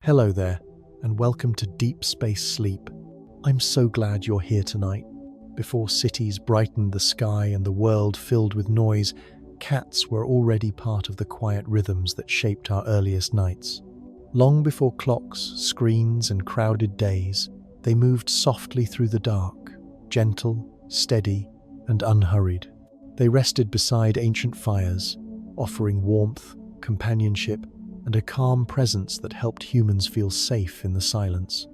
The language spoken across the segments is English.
Hello there, and welcome to Deep Space Sleep. I'm so glad you're here tonight. Before cities brightened the sky and the world filled with noise, cats were already part of the quiet rhythms that shaped our earliest nights. Long before clocks, screens, and crowded days, they moved softly through the dark, gentle, steady, and unhurried. They rested beside ancient fires, offering warmth, companionship, and a calm presence that helped humans feel safe in the silence.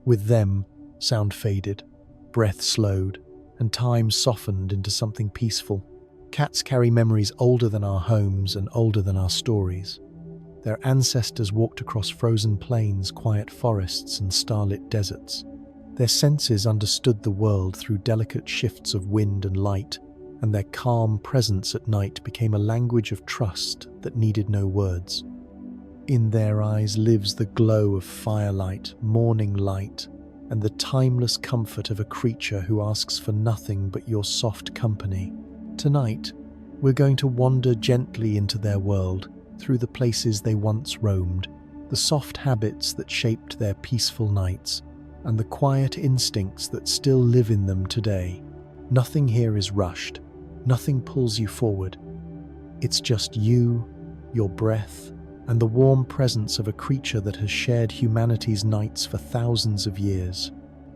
With them, sound faded, breath slowed, and time softened into something peaceful. Cats carry memories older than our homes and older than our stories. Their ancestors walked across frozen plains, quiet forests, and starlit deserts. Their senses understood the world through delicate shifts of wind and light, and their calm presence at night became a language of trust that needed no words. In their eyes lives the glow of firelight, morning light, and the timeless comfort of a creature who asks for nothing but your soft company. Tonight, we're going to wander gently into their world, through the places they once roamed, the soft habits that shaped their peaceful nights, and the quiet instincts that still live in them today. Nothing here is rushed, nothing pulls you forward. It's just you, your breath, and the warm presence of a creature that has shared humanity's nights for thousands of years.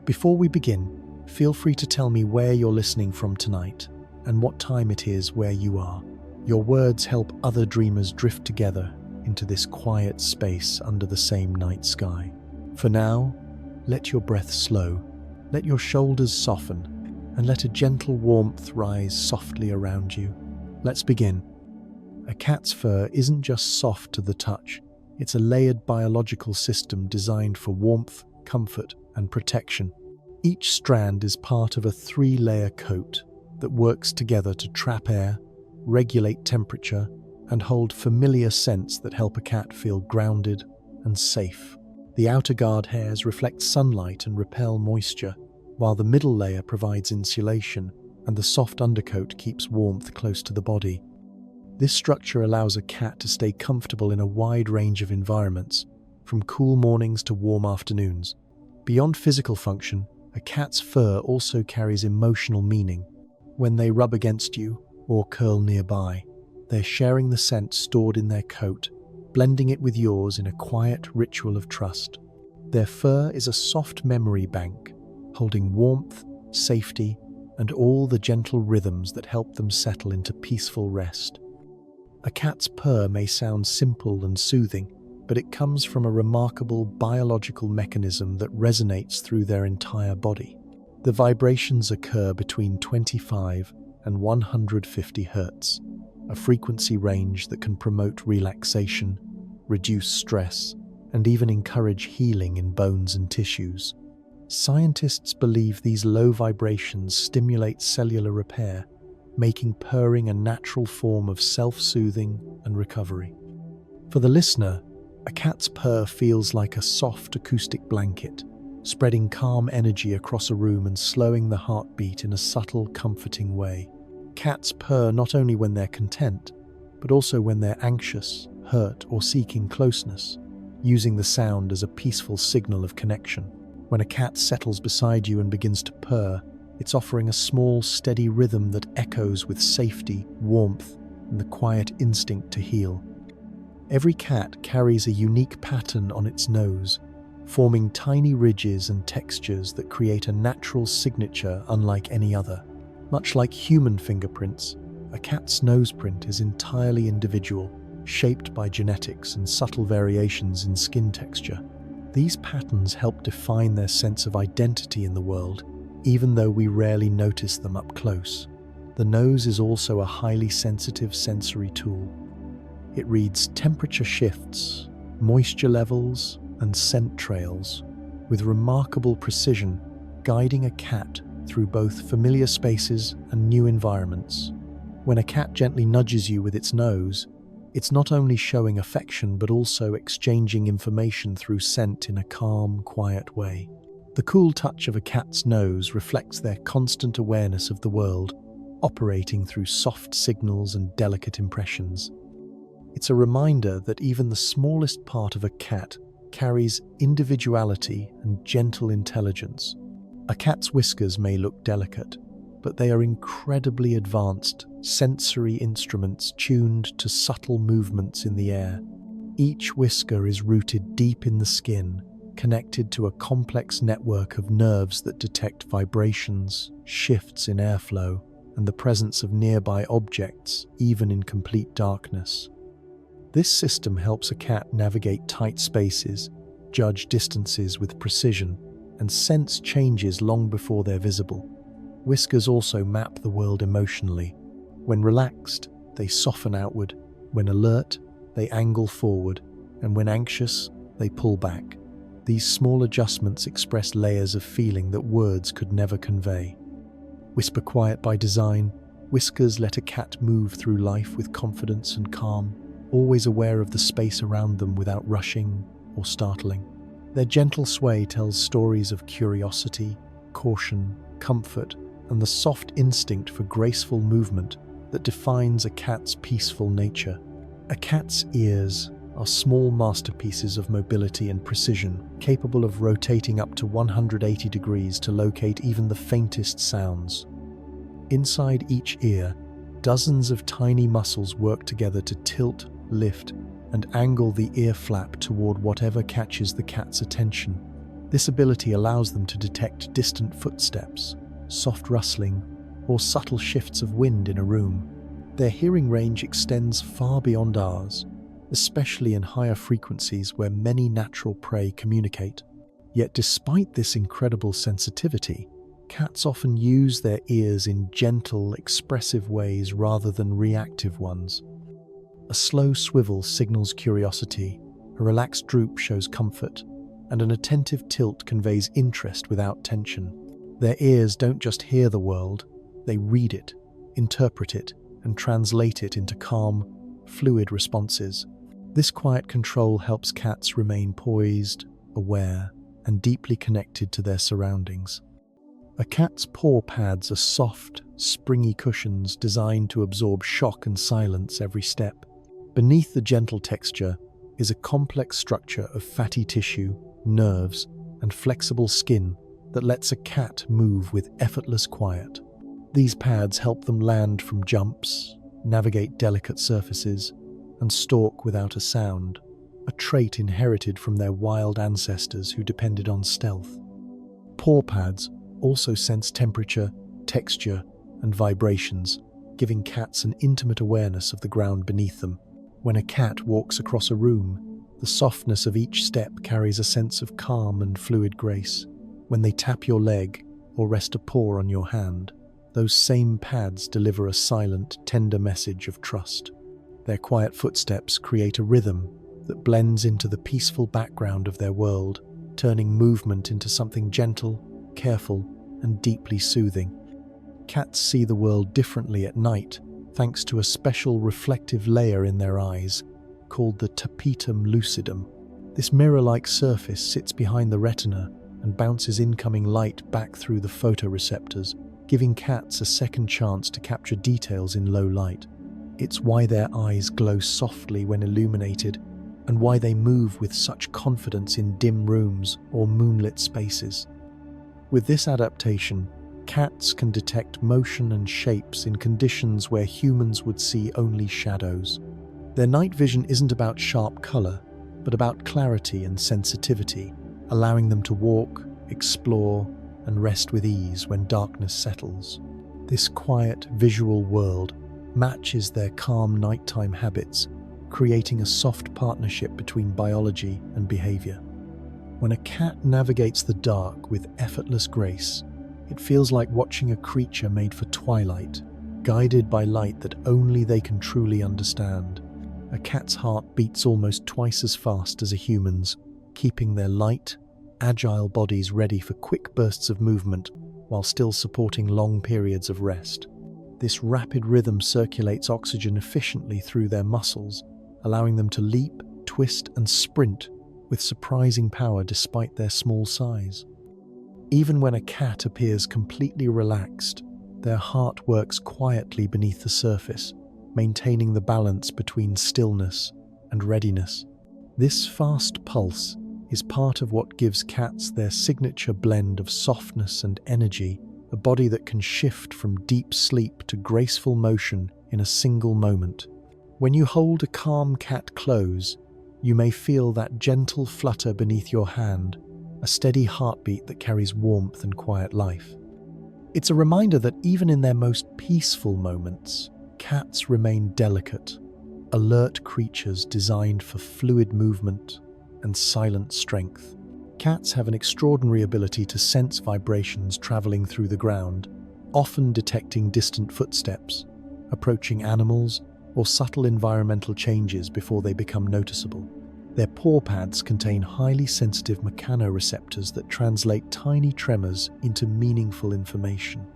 Before we begin, feel free to tell me where you're listening from tonight and what time it is where you are. Your words help other dreamers drift together into this quiet space under the same night sky. For now, let your breath slow, let your shoulders soften, and let a gentle warmth rise softly around you. Let's begin. A cat's fur isn't just soft to the touch, it's a layered biological system designed for warmth, comfort, and protection. Each strand is part of a three-layer coat that works together to trap air, regulate temperature, and hold familiar scents that help a cat feel grounded and safe. The outer guard hairs reflect sunlight and repel moisture, while the middle layer provides insulation and the soft undercoat keeps warmth close to the body. This structure allows a cat to stay comfortable in a wide range of environments, from cool mornings to warm afternoons. Beyond physical function, a cat's fur also carries emotional meaning. When they rub against you or curl nearby, they're sharing the scent stored in their coat, blending it with yours in a quiet ritual of trust. Their fur is a soft memory bank, holding warmth, safety, and all the gentle rhythms that help them settle into peaceful rest. A cat's purr may sound simple and soothing, but it comes from a remarkable biological mechanism that resonates through their entire body. The vibrations occur between 25 and 150 Hz, a frequency range that can promote relaxation, reduce stress, and even encourage healing in bones and tissues. Scientists believe these low vibrations stimulate cellular repair, making purring a natural form of self-soothing and recovery. For the listener, a cat's purr feels like a soft acoustic blanket, spreading calm energy across a room and slowing the heartbeat in a subtle, comforting way. Cats purr not only when they're content, but also when they're anxious, hurt, or seeking closeness, using the sound as a peaceful signal of connection. When a cat settles beside you and begins to purr, it's offering a small, steady rhythm that echoes with safety, warmth, and the quiet instinct to heal. Every cat carries a unique pattern on its nose, forming tiny ridges and textures that create a natural signature unlike any other. Much like human fingerprints, a cat's nose print is entirely individual, shaped by genetics and subtle variations in skin texture. These patterns help define their sense of identity in the world, even though we rarely notice them up close. The nose is also a highly sensitive sensory tool. It reads temperature shifts, moisture levels, and scent trails with remarkable precision, guiding a cat through both familiar spaces and new environments. When a cat gently nudges you with its nose, it's not only showing affection but also exchanging information through scent in a calm, quiet way. The cool touch of a cat's nose reflects their constant awareness of the world, operating through soft signals and delicate impressions. It's a reminder that even the smallest part of a cat carries individuality and gentle intelligence. A cat's whiskers may look delicate, but they are incredibly advanced sensory instruments tuned to subtle movements in the air. Each whisker is rooted deep in the skin, connected to a complex network of nerves that detect vibrations, shifts in airflow, and the presence of nearby objects, even in complete darkness. This system helps a cat navigate tight spaces, judge distances with precision, and sense changes long before they're visible. Whiskers also map the world emotionally. When relaxed, they soften outward. When alert, they angle forward. And when anxious, they pull back. These small adjustments express layers of feeling that words could never convey. Whisper quiet by design, whiskers let a cat move through life with confidence and calm, always aware of the space around them without rushing or startling. Their gentle sway tells stories of curiosity, caution, comfort, and the soft instinct for graceful movement that defines a cat's peaceful nature. A cat's ears are small masterpieces of mobility and precision, capable of rotating up to 180 degrees to locate even the faintest sounds. Inside each ear, dozens of tiny muscles work together to tilt, lift, and angle the ear flap toward whatever catches the cat's attention. This ability allows them to detect distant footsteps, soft rustling, or subtle shifts of wind in a room. Their hearing range extends far beyond ours, especially in higher frequencies where many natural prey communicate. Yet despite this incredible sensitivity, cats often use their ears in gentle, expressive ways rather than reactive ones. A slow swivel signals curiosity, a relaxed droop shows comfort, and an attentive tilt conveys interest without tension. Their ears don't just hear the world, they read it, interpret it, and translate it into calm, fluid responses. This quiet control helps cats remain poised, aware, and deeply connected to their surroundings. A cat's paw pads are soft, springy cushions designed to absorb shock and silence every step. Beneath the gentle texture is a complex structure of fatty tissue, nerves, and flexible skin that lets a cat move with effortless quiet. These pads help them land from jumps, navigate delicate surfaces, and stalk without a sound, a trait inherited from their wild ancestors who depended on stealth. Paw pads also sense temperature, texture, and vibrations, giving cats an intimate awareness of the ground beneath them. When a cat walks across a room, the softness of each step carries a sense of calm and fluid grace. When they tap your leg or rest a paw on your hand, those same pads deliver a silent, tender message of trust. Their quiet footsteps create a rhythm that blends into the peaceful background of their world, turning movement into something gentle, careful, and deeply soothing. Cats see the world differently at night, thanks to a special reflective layer in their eyes, called the tapetum lucidum. This mirror-like surface sits behind the retina and bounces incoming light back through the photoreceptors, giving cats a second chance to capture details in low light. It's why their eyes glow softly when illuminated, and why they move with such confidence in dim rooms or moonlit spaces. With this adaptation, cats can detect motion and shapes in conditions where humans would see only shadows. Their night vision isn't about sharp color, but about clarity and sensitivity, allowing them to walk, explore, and rest with ease when darkness settles. This quiet, visual world matches their calm nighttime habits, creating a soft partnership between biology and behavior. When a cat navigates the dark with effortless grace, it feels like watching a creature made for twilight, guided by light that only they can truly understand. A cat's heart beats almost twice as fast as a human's, keeping their light, agile bodies ready for quick bursts of movement while still supporting long periods of rest. This rapid rhythm circulates oxygen efficiently through their muscles, allowing them to leap, twist, and sprint with surprising power despite their small size. Even when a cat appears completely relaxed, their heart works quietly beneath the surface, maintaining the balance between stillness and readiness. This fast pulse is part of what gives cats their signature blend of softness and energy, a body that can shift from deep sleep to graceful motion in a single moment. When you hold a calm cat close, you may feel that gentle flutter beneath your hand, a steady heartbeat that carries warmth and quiet life. It's a reminder that even in their most peaceful moments, cats remain delicate, alert creatures designed for fluid movement and silent strength. Cats have an extraordinary ability to sense vibrations traveling through the ground, often detecting distant footsteps, approaching animals, or subtle environmental changes before they become noticeable. Their paw pads contain highly sensitive mechanoreceptors that translate tiny tremors into meaningful information.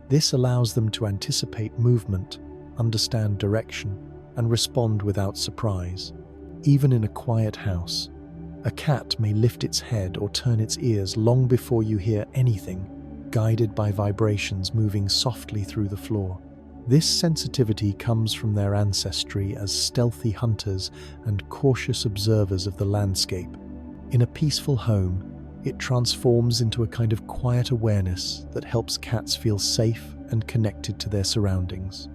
This allows them to anticipate movement, understand direction, and respond without surprise. Even in a quiet house, a cat may lift its head or turn its ears long before you hear anything, guided by vibrations moving softly through the floor. This sensitivity comes from their ancestry as stealthy hunters and cautious observers of the landscape. In a peaceful home, it transforms into a kind of quiet awareness that helps cats feel safe and connected to their surroundings.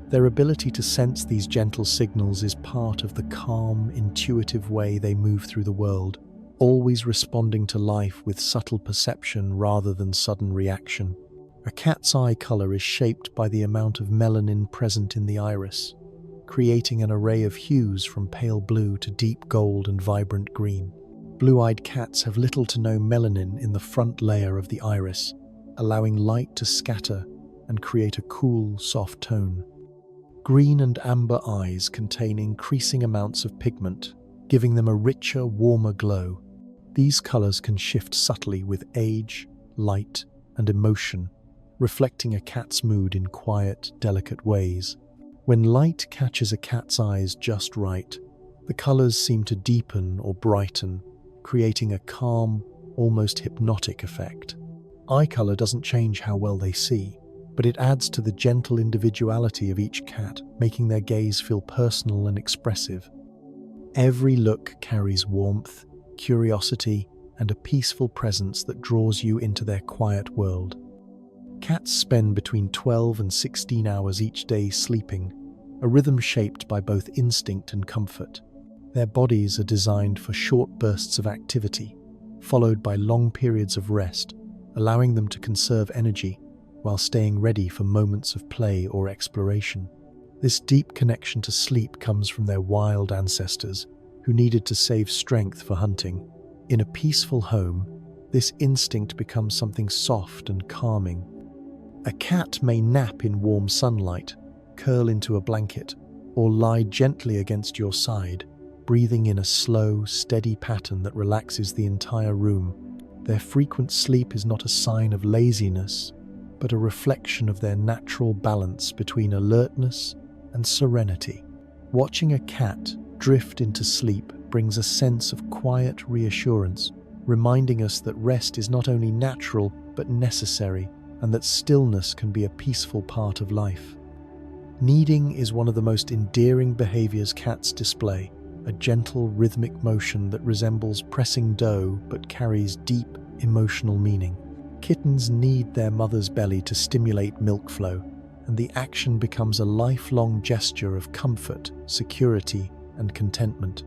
Their ability to sense these gentle signals is part of the calm, intuitive way they move through the world, always responding to life with subtle perception rather than sudden reaction. A cat's eye color is shaped by the amount of melanin present in the iris, creating an array of hues from pale blue to deep gold and vibrant green. Blue-eyed cats have little to no melanin in the front layer of the iris, allowing light to scatter and create a cool, soft tone. Green and amber eyes contain increasing amounts of pigment, giving them a richer, warmer glow. These colors can shift subtly with age, light, and emotion, reflecting a cat's mood in quiet, delicate ways. When light catches a cat's eyes just right, the colors seem to deepen or brighten, creating a calm, almost hypnotic effect. Eye color doesn't change how well they see, but it adds to the gentle individuality of each cat, making their gaze feel personal and expressive. Every look carries warmth, curiosity, and a peaceful presence that draws you into their quiet world. Cats spend between 12 and 16 hours each day sleeping, a rhythm shaped by both instinct and comfort. Their bodies are designed for short bursts of activity, followed by long periods of rest, allowing them to conserve energy while staying ready for moments of play or exploration. This deep connection to sleep comes from their wild ancestors, who needed to save strength for hunting. In a peaceful home, this instinct becomes something soft and calming. A cat may nap in warm sunlight, curl into a blanket, or lie gently against your side, breathing in a slow, steady pattern that relaxes the entire room. Their frequent sleep is not a sign of laziness, but a reflection of their natural balance between alertness and serenity. Watching a cat drift into sleep brings a sense of quiet reassurance, reminding us that rest is not only natural but necessary, and that stillness can be a peaceful part of life. Kneading is one of the most endearing behaviors cats display, a gentle rhythmic motion that resembles pressing dough but carries deep emotional meaning. Kittens knead their mother's belly to stimulate milk flow, and the action becomes a lifelong gesture of comfort, security, and contentment.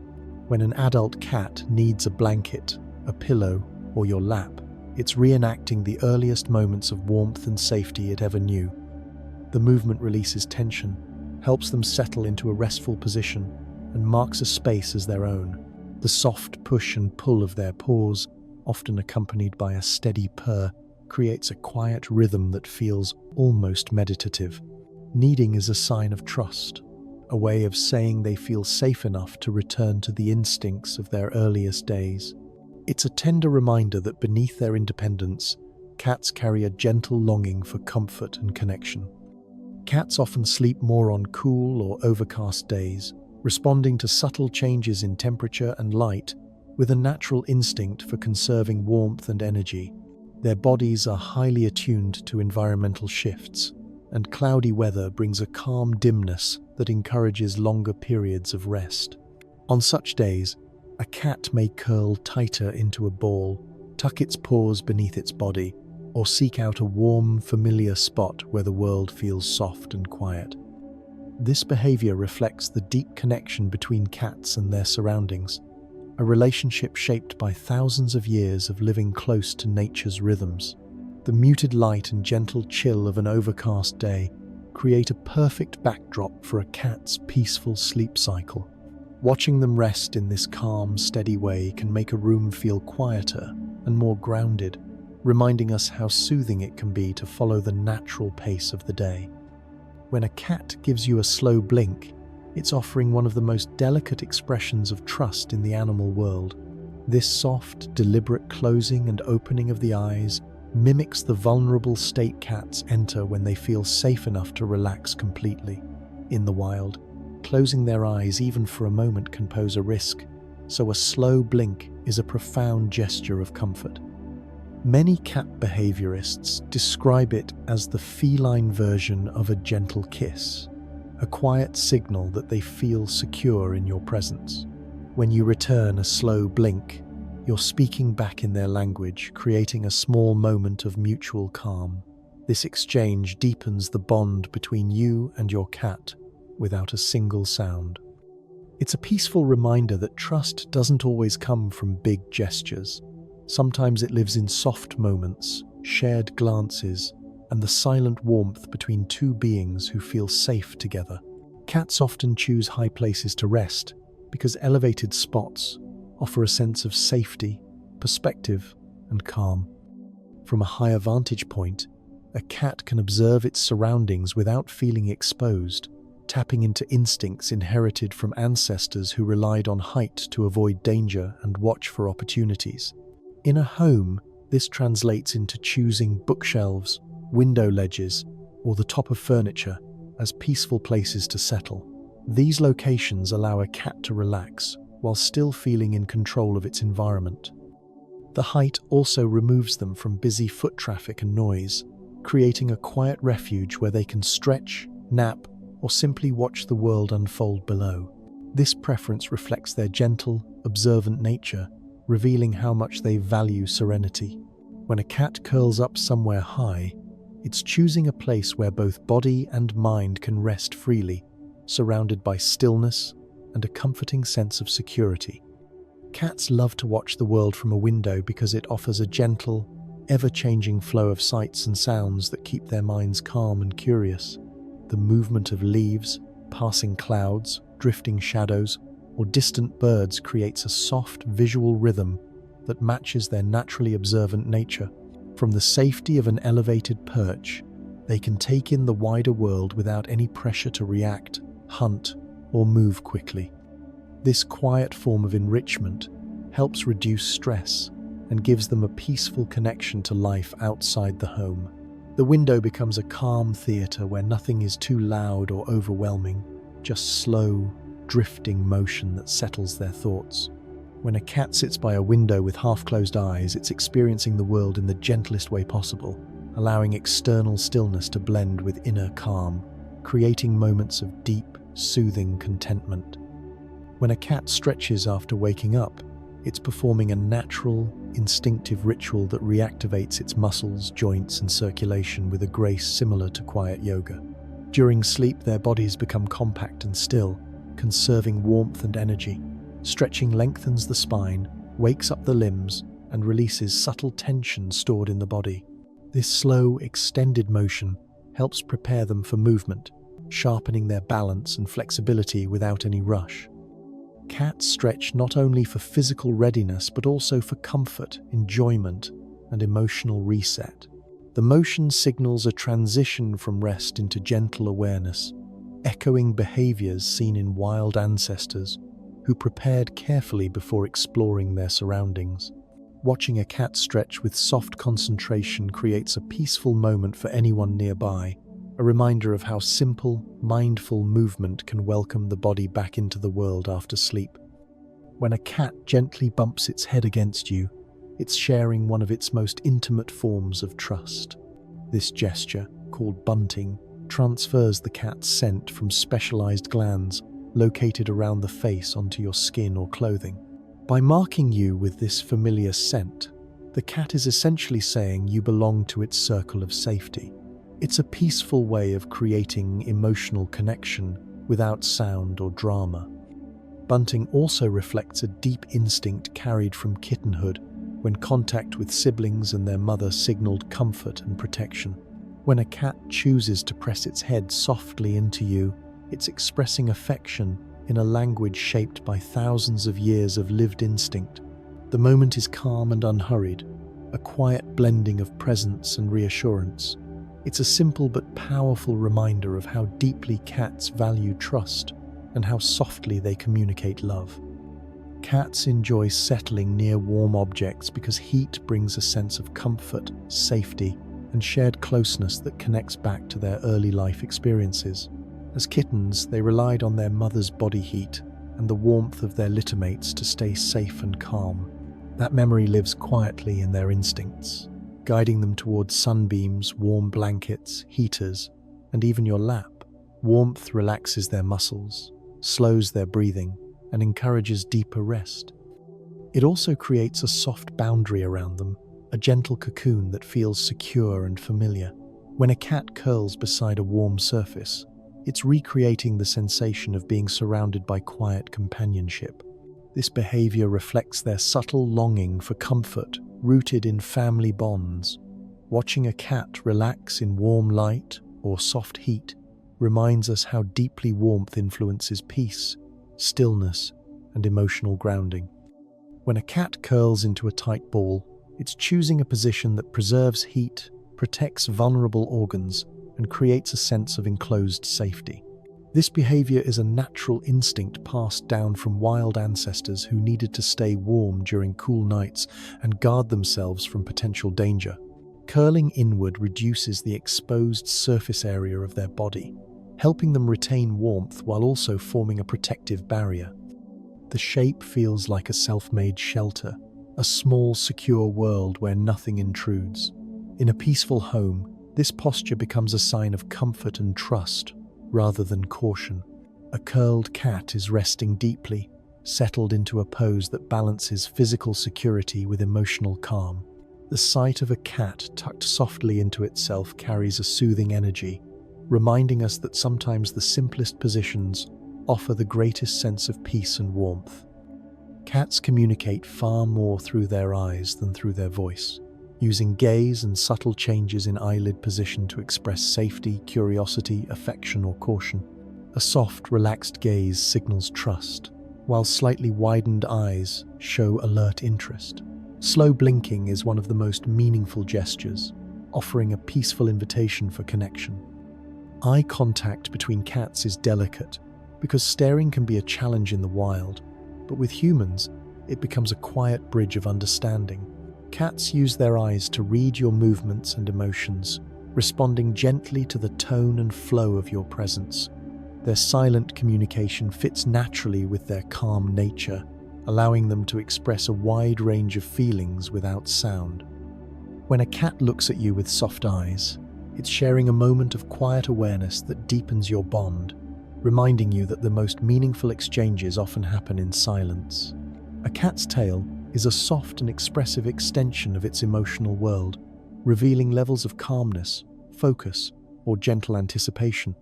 When an adult cat kneads a blanket, a pillow, or your lap, it's reenacting the earliest moments of warmth and safety it ever knew. The movement releases tension, helps them settle into a restful position, and marks a space as their own. The soft push and pull of their paws, often accompanied by a steady purr, creates a quiet rhythm that feels almost meditative. Kneading is a sign of trust, a way of saying they feel safe enough to return to the instincts of their earliest days. It's a tender reminder that beneath their independence, cats carry a gentle longing for comfort and connection. Cats often sleep more on cool or overcast days, responding to subtle changes in temperature and light with a natural instinct for conserving warmth and energy. Their bodies are highly attuned to environmental shifts, and cloudy weather brings a calm dimness that encourages longer periods of rest. On such days, A cat may curl tighter into a ball, tuck its paws beneath its body, or seek out a warm, familiar spot where the world feels soft and quiet. This behavior reflects the deep connection between cats and their surroundings, a relationship shaped by thousands of years of living close to nature's rhythms. The muted light and gentle chill of an overcast day create a perfect backdrop for a cat's peaceful sleep cycle. Watching them rest in this calm, steady way can make a room feel quieter and more grounded, reminding us how soothing it can be to follow the natural pace of the day. When a cat gives you a slow blink, it's offering one of the most delicate expressions of trust in the animal world. This soft, deliberate closing and opening of the eyes mimics the vulnerable state cats enter when they feel safe enough to relax completely. In the wild, closing their eyes even for a moment can pose a risk, so a slow blink is a profound gesture of comfort. Many cat behaviorists describe it as the feline version of a gentle kiss, a quiet signal that they feel secure in your presence. When you return a slow blink, you're speaking back in their language, creating a small moment of mutual calm. This exchange deepens the bond between you and your cat without a single sound. It's a peaceful reminder that trust doesn't always come from big gestures. Sometimes it lives in soft moments, shared glances, and the silent warmth between two beings who feel safe together. Cats often choose high places to rest because elevated spots offer a sense of safety, perspective, and calm. From a higher vantage point, a cat can observe its surroundings without feeling exposed, tapping into instincts inherited from ancestors who relied on height to avoid danger and watch for opportunities. In a home, this translates into choosing bookshelves, window ledges, or the top of furniture as peaceful places to settle. These locations allow a cat to relax while still feeling in control of its environment. The height also removes them from busy foot traffic and noise, creating a quiet refuge where they can stretch, nap, or simply watch the world unfold below. This preference reflects their gentle, observant nature, revealing how much they value serenity. When a cat curls up somewhere high, it's choosing a place where both body and mind can rest freely, surrounded by stillness and a comforting sense of security. Cats love to watch the world from a window because it offers a gentle, ever-changing flow of sights and sounds that keep their minds calm and curious. The movement of leaves, passing clouds, drifting shadows, or distant birds creates a soft visual rhythm that matches their naturally observant nature. From the safety of an elevated perch, they can take in the wider world without any pressure to react, hunt, or move quickly. This quiet form of enrichment helps reduce stress and gives them a peaceful connection to life outside the home. The window becomes a calm theatre where nothing is too loud or overwhelming, just slow, drifting motion that settles their thoughts. When a cat sits by a window with half-closed eyes, it's experiencing the world in the gentlest way possible, allowing external stillness to blend with inner calm, creating moments of deep, soothing contentment. When a cat stretches after waking up, it's performing a natural, instinctive ritual that reactivates its muscles, joints, and circulation with a grace similar to quiet yoga. During sleep, their bodies become compact and still, conserving warmth and energy. Stretching lengthens the spine, wakes up the limbs, and releases subtle tension stored in the body. This slow, extended motion helps prepare them for movement, sharpening their balance and flexibility without any rush. Cats stretch not only for physical readiness but also for comfort, enjoyment, and emotional reset. The motion signals a transition from rest into gentle awareness, echoing behaviors seen in wild ancestors who prepared carefully before exploring their surroundings. Watching a cat stretch with soft concentration creates a peaceful moment for anyone nearby, a reminder of how simple, mindful movement can welcome the body back into the world after sleep. When a cat gently bumps its head against you, it's sharing one of its most intimate forms of trust. This gesture, called bunting, transfers the cat's scent from specialized glands located around the face onto your skin or clothing. By marking you with this familiar scent, the cat is essentially saying you belong to its circle of safety. It's a peaceful way of creating emotional connection without sound or drama. Bunting also reflects a deep instinct carried from kittenhood, when contact with siblings and their mother signaled comfort and protection. When a cat chooses to press its head softly into you, it's expressing affection in a language shaped by thousands of years of lived instinct. The moment is calm and unhurried, a quiet blending of presence and reassurance. It's a simple but powerful reminder of how deeply cats value trust and how softly they communicate love. Cats enjoy settling near warm objects because heat brings a sense of comfort, safety, and shared closeness that connects back to their early life experiences. As kittens, they relied on their mother's body heat and the warmth of their littermates to stay safe and calm. That memory lives quietly in their instincts, guiding them towards sunbeams, warm blankets, heaters, and even your lap. Warmth relaxes their muscles, slows their breathing, and encourages deeper rest. It also creates a soft boundary around them, a gentle cocoon that feels secure and familiar. When a cat curls beside a warm surface, it's recreating the sensation of being surrounded by quiet companionship. This behavior reflects their subtle longing for comfort, rooted in family bonds. Watching a cat relax in warm light or soft heat reminds us how deeply warmth influences peace, stillness, and emotional grounding. When a cat curls into a tight ball, it's choosing a position that preserves heat, protects vulnerable organs, and creates a sense of enclosed safety. This behavior is a natural instinct passed down from wild ancestors who needed to stay warm during cool nights and guard themselves from potential danger. Curling inward reduces the exposed surface area of their body, helping them retain warmth while also forming a protective barrier. The shape feels like a self-made shelter, a small, secure world where nothing intrudes. In a peaceful home, this posture becomes a sign of comfort and trust, rather than caution. A curled cat is resting deeply, settled into a pose that balances physical security with emotional calm. The sight of a cat tucked softly into itself carries a soothing energy, reminding us that sometimes the simplest positions offer the greatest sense of peace and warmth. Cats communicate far more through their eyes than through their voice, using gaze and subtle changes in eyelid position to express safety, curiosity, affection, or caution. A soft, relaxed gaze signals trust, while slightly widened eyes show alert interest. Slow blinking is one of the most meaningful gestures, offering a peaceful invitation for connection. Eye contact between cats is delicate because staring can be a challenge in the wild, but with humans, it becomes a quiet bridge of understanding. Cats use their eyes to read your movements and emotions, responding gently to the tone and flow of your presence. Their silent communication fits naturally with their calm nature, allowing them to express a wide range of feelings without sound. When a cat looks at you with soft eyes, it's sharing a moment of quiet awareness that deepens your bond, reminding you that the most meaningful exchanges often happen in silence. A cat's tail is a soft and expressive extension of its emotional world, revealing levels of calmness, focus, or gentle anticipation.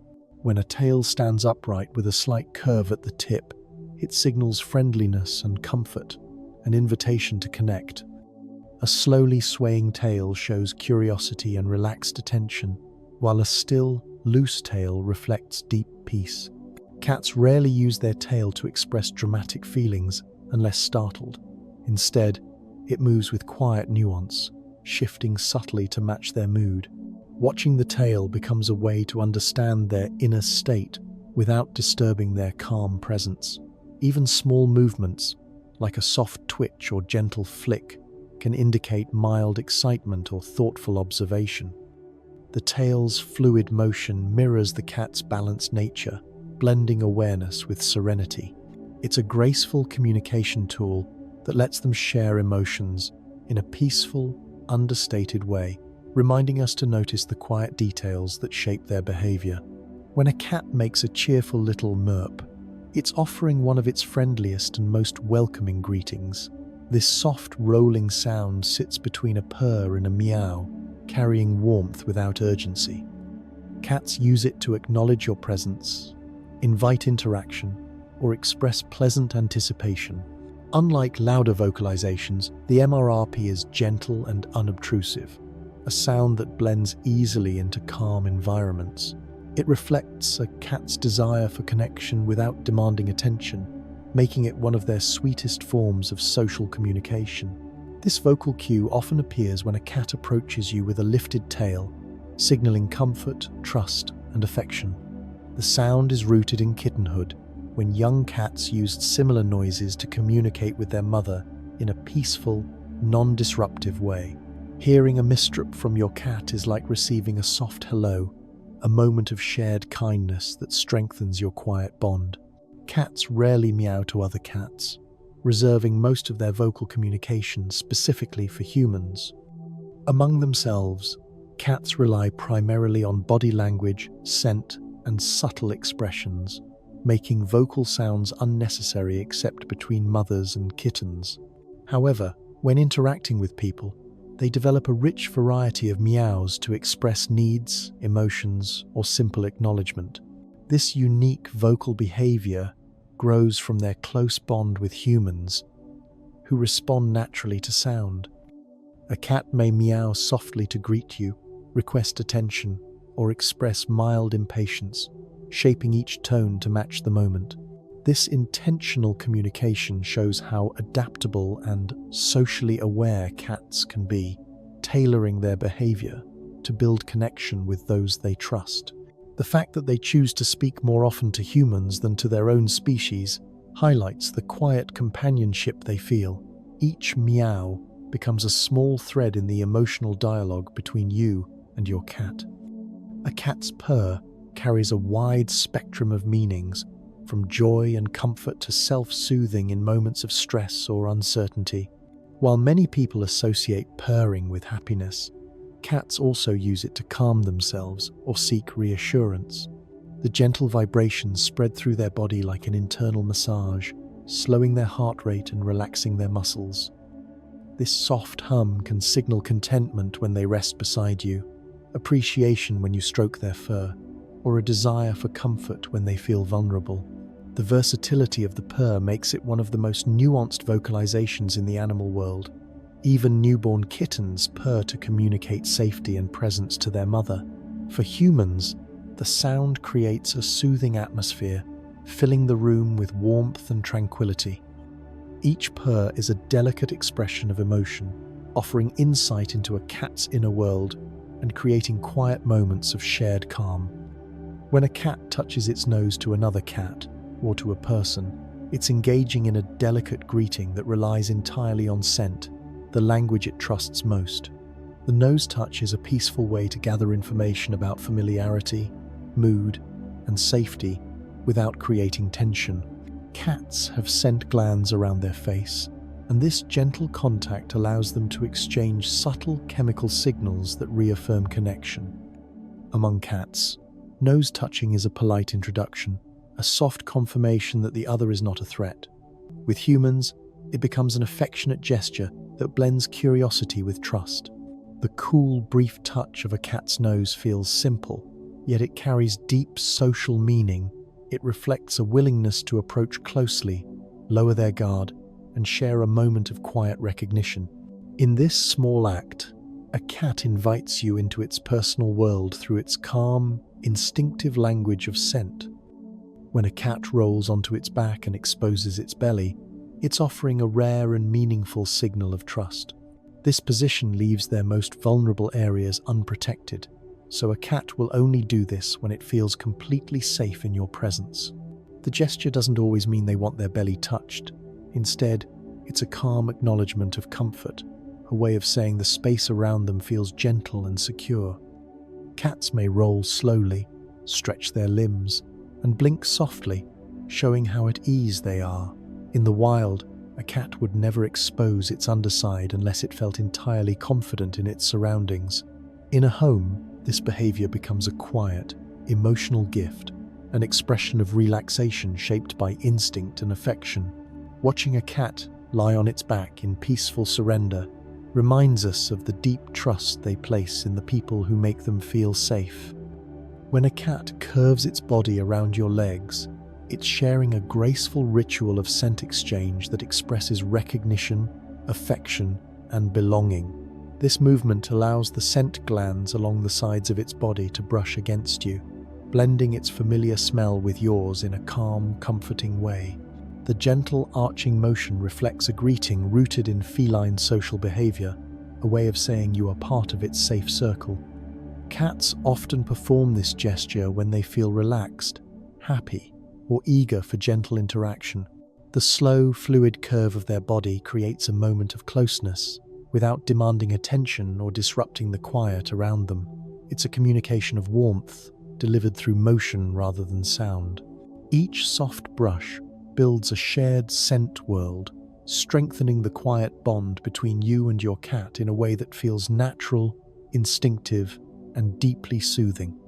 When a tail stands upright with a slight curve at the tip, it signals friendliness and comfort, an invitation to connect. A slowly swaying tail shows curiosity and relaxed attention, while a still, loose tail reflects deep peace. Cats rarely use their tail to express dramatic feelings unless startled. Instead, it moves with quiet nuance, shifting subtly to match their mood. Watching the tail becomes a way to understand their inner state without disturbing their calm presence. Even small movements, like a soft twitch or gentle flick, can indicate mild excitement or thoughtful observation. The tail's fluid motion mirrors the cat's balanced nature, blending awareness with serenity. It's a graceful communication tool that lets them share emotions in a peaceful, understated way, reminding us to notice the quiet details that shape their behavior. When a cat makes a cheerful little murp, It's offering one of its friendliest and most welcoming greetings. This soft, rolling sound sits between a purr and a meow, carrying warmth without urgency. Cats use it to acknowledge your presence, invite interaction, or express pleasant anticipation. Unlike louder vocalizations, the MRRP is gentle and unobtrusive, a sound that blends easily into calm environments. It reflects a cat's desire for connection without demanding attention, making it one of their sweetest forms of social communication. This vocal cue often appears when a cat approaches you with a lifted tail, signaling comfort, trust, and affection. The sound is rooted in kittenhood, when young cats used similar noises to communicate with their mother in a peaceful, non-disruptive way. Hearing a mistrip from your cat is like receiving a soft hello, a moment of shared kindness that strengthens your quiet bond. Cats rarely meow to other cats, reserving most of their vocal communication specifically for humans. Among themselves, cats rely primarily on body language, scent, and subtle expressions, making vocal sounds unnecessary except between mothers and kittens. However, when interacting with people, they develop a rich variety of meows to express needs, emotions, or simple acknowledgement. This unique vocal behavior grows from their close bond with humans, who respond naturally to sound. A cat may meow softly to greet you, request attention, or express mild impatience, shaping each tone to match the moment. This intentional communication shows how adaptable and socially aware cats can be, tailoring their behavior to build connection with those they trust. The fact that they choose to speak more often to humans than to their own species highlights the quiet companionship they feel. Each meow becomes a small thread in the emotional dialogue between you and your cat. A cat's purr carries a wide spectrum of meanings, from joy and comfort to self-soothing in moments of stress or uncertainty. While many people associate purring with happiness, cats also use it to calm themselves or seek reassurance. The gentle vibrations spread through their body like an internal massage, slowing their heart rate and relaxing their muscles. This soft hum can signal contentment when they rest beside you, appreciation when you stroke their fur, or a desire for comfort when they feel vulnerable. The versatility of the purr makes it one of the most nuanced vocalizations in the animal world. Even newborn kittens purr to communicate safety and presence to their mother. For humans, the sound creates a soothing atmosphere, filling the room with warmth and tranquility. Each purr is a delicate expression of emotion, offering insight into a cat's inner world and creating quiet moments of shared calm. When a cat touches its nose to another cat, or to a person, it's engaging in a delicate greeting that relies entirely on scent, the language it trusts most. The nose touch is a peaceful way to gather information about familiarity, mood, and safety without creating tension. Cats have scent glands around their face, and this gentle contact allows them to exchange subtle chemical signals that reaffirm connection. Among cats, nose touching is a polite introduction, a soft confirmation that the other is not a threat. With humans, it becomes an affectionate gesture that blends curiosity with trust. The cool, brief touch of a cat's nose feels simple, yet it carries deep social meaning. It reflects a willingness to approach closely, lower their guard, and share a moment of quiet recognition. In this small act, a cat invites you into its personal world through its calm, instinctive language of scent. When a cat rolls onto its back and exposes its belly, it's offering a rare and meaningful signal of trust. This position leaves their most vulnerable areas unprotected, so a cat will only do this when it feels completely safe in your presence. The gesture doesn't always mean they want their belly touched. Instead, it's a calm acknowledgement of comfort, a way of saying the space around them feels gentle and secure. Cats may roll slowly, stretch their limbs, and blink softly, showing how at ease they are. In the wild, a cat would never expose its underside unless it felt entirely confident in its surroundings. In a home, this behavior becomes a quiet, emotional gift, an expression of relaxation shaped by instinct and affection. Watching a cat lie on its back in peaceful surrender reminds us of the deep trust they place in the people who make them feel safe. When a cat curves its body around your legs, it's sharing a graceful ritual of scent exchange that expresses recognition, affection, and belonging. This movement allows the scent glands along the sides of its body to brush against you, blending its familiar smell with yours in a calm, comforting way. The gentle, arching motion reflects a greeting rooted in feline social behavior, a way of saying you are part of its safe circle. Cats often perform this gesture when they feel relaxed, happy, or eager for gentle interaction. The slow, fluid curve of their body creates a moment of closeness, without demanding attention or disrupting the quiet around them. It's a communication of warmth, delivered through motion rather than sound. Each soft brush builds a shared scent world, strengthening the quiet bond between you and your cat in a way that feels natural, instinctive, and deeply soothing.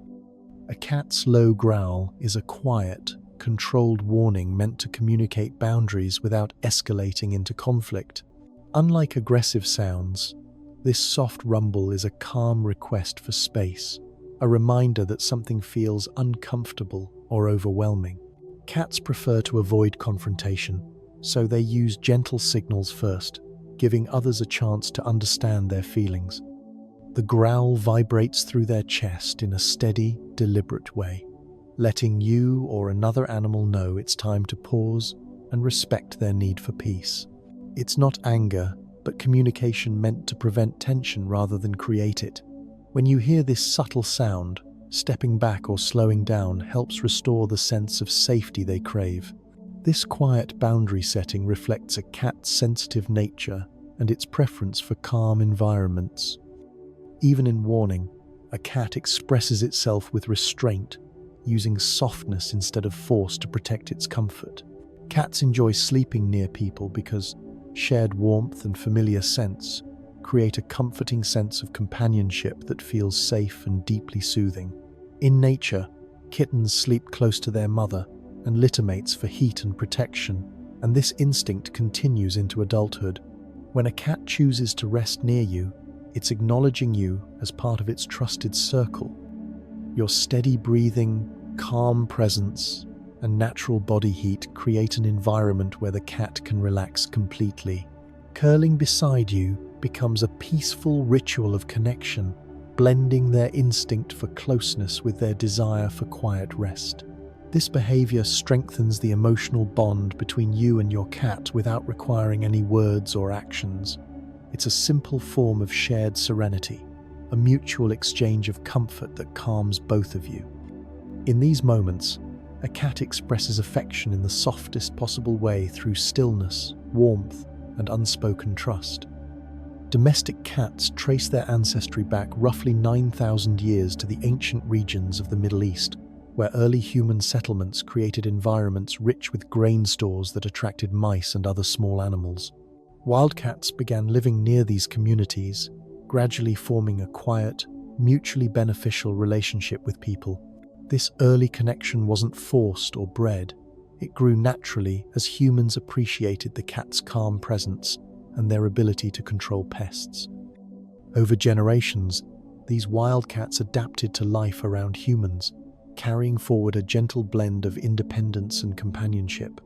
A cat's low growl is a quiet, controlled warning meant to communicate boundaries without escalating into conflict. Unlike aggressive sounds, this soft rumble is a calm request for space, a reminder that something feels uncomfortable or overwhelming. Cats prefer to avoid confrontation, so they use gentle signals first, giving others a chance to understand their feelings. The growl vibrates through their chest in a steady, deliberate way, letting you or another animal know it's time to pause and respect their need for peace. It's not anger, but communication meant to prevent tension rather than create it. When you hear this subtle sound, stepping back or slowing down helps restore the sense of safety they crave. This quiet boundary setting reflects a cat's sensitive nature and its preference for calm environments. Even in warning, a cat expresses itself with restraint, using softness instead of force to protect its comfort. Cats enjoy sleeping near people because shared warmth and familiar scents create a comforting sense of companionship that feels safe and deeply soothing. In nature, kittens sleep close to their mother and litter mates for heat and protection, and this instinct continues into adulthood. When a cat chooses to rest near you, it's acknowledging you as part of its trusted circle. Your steady breathing, calm presence, and natural body heat create an environment where the cat can relax completely. Curling beside you becomes a peaceful ritual of connection, blending their instinct for closeness with their desire for quiet rest. This behavior strengthens the emotional bond between you and your cat without requiring any words or actions. It's a simple form of shared serenity, a mutual exchange of comfort that calms both of you. In these moments, a cat expresses affection in the softest possible way through stillness, warmth, and unspoken trust. Domestic cats trace their ancestry back roughly 9,000 years to the ancient regions of the Middle East, where early human settlements created environments rich with grain stores that attracted mice and other small animals. Wildcats began living near these communities, gradually forming a quiet, mutually beneficial relationship with people. This early connection wasn't forced or bred. It grew naturally as humans appreciated the cat's calm presence and their ability to control pests. Over generations, these wildcats adapted to life around humans, carrying forward a gentle blend of independence and companionship.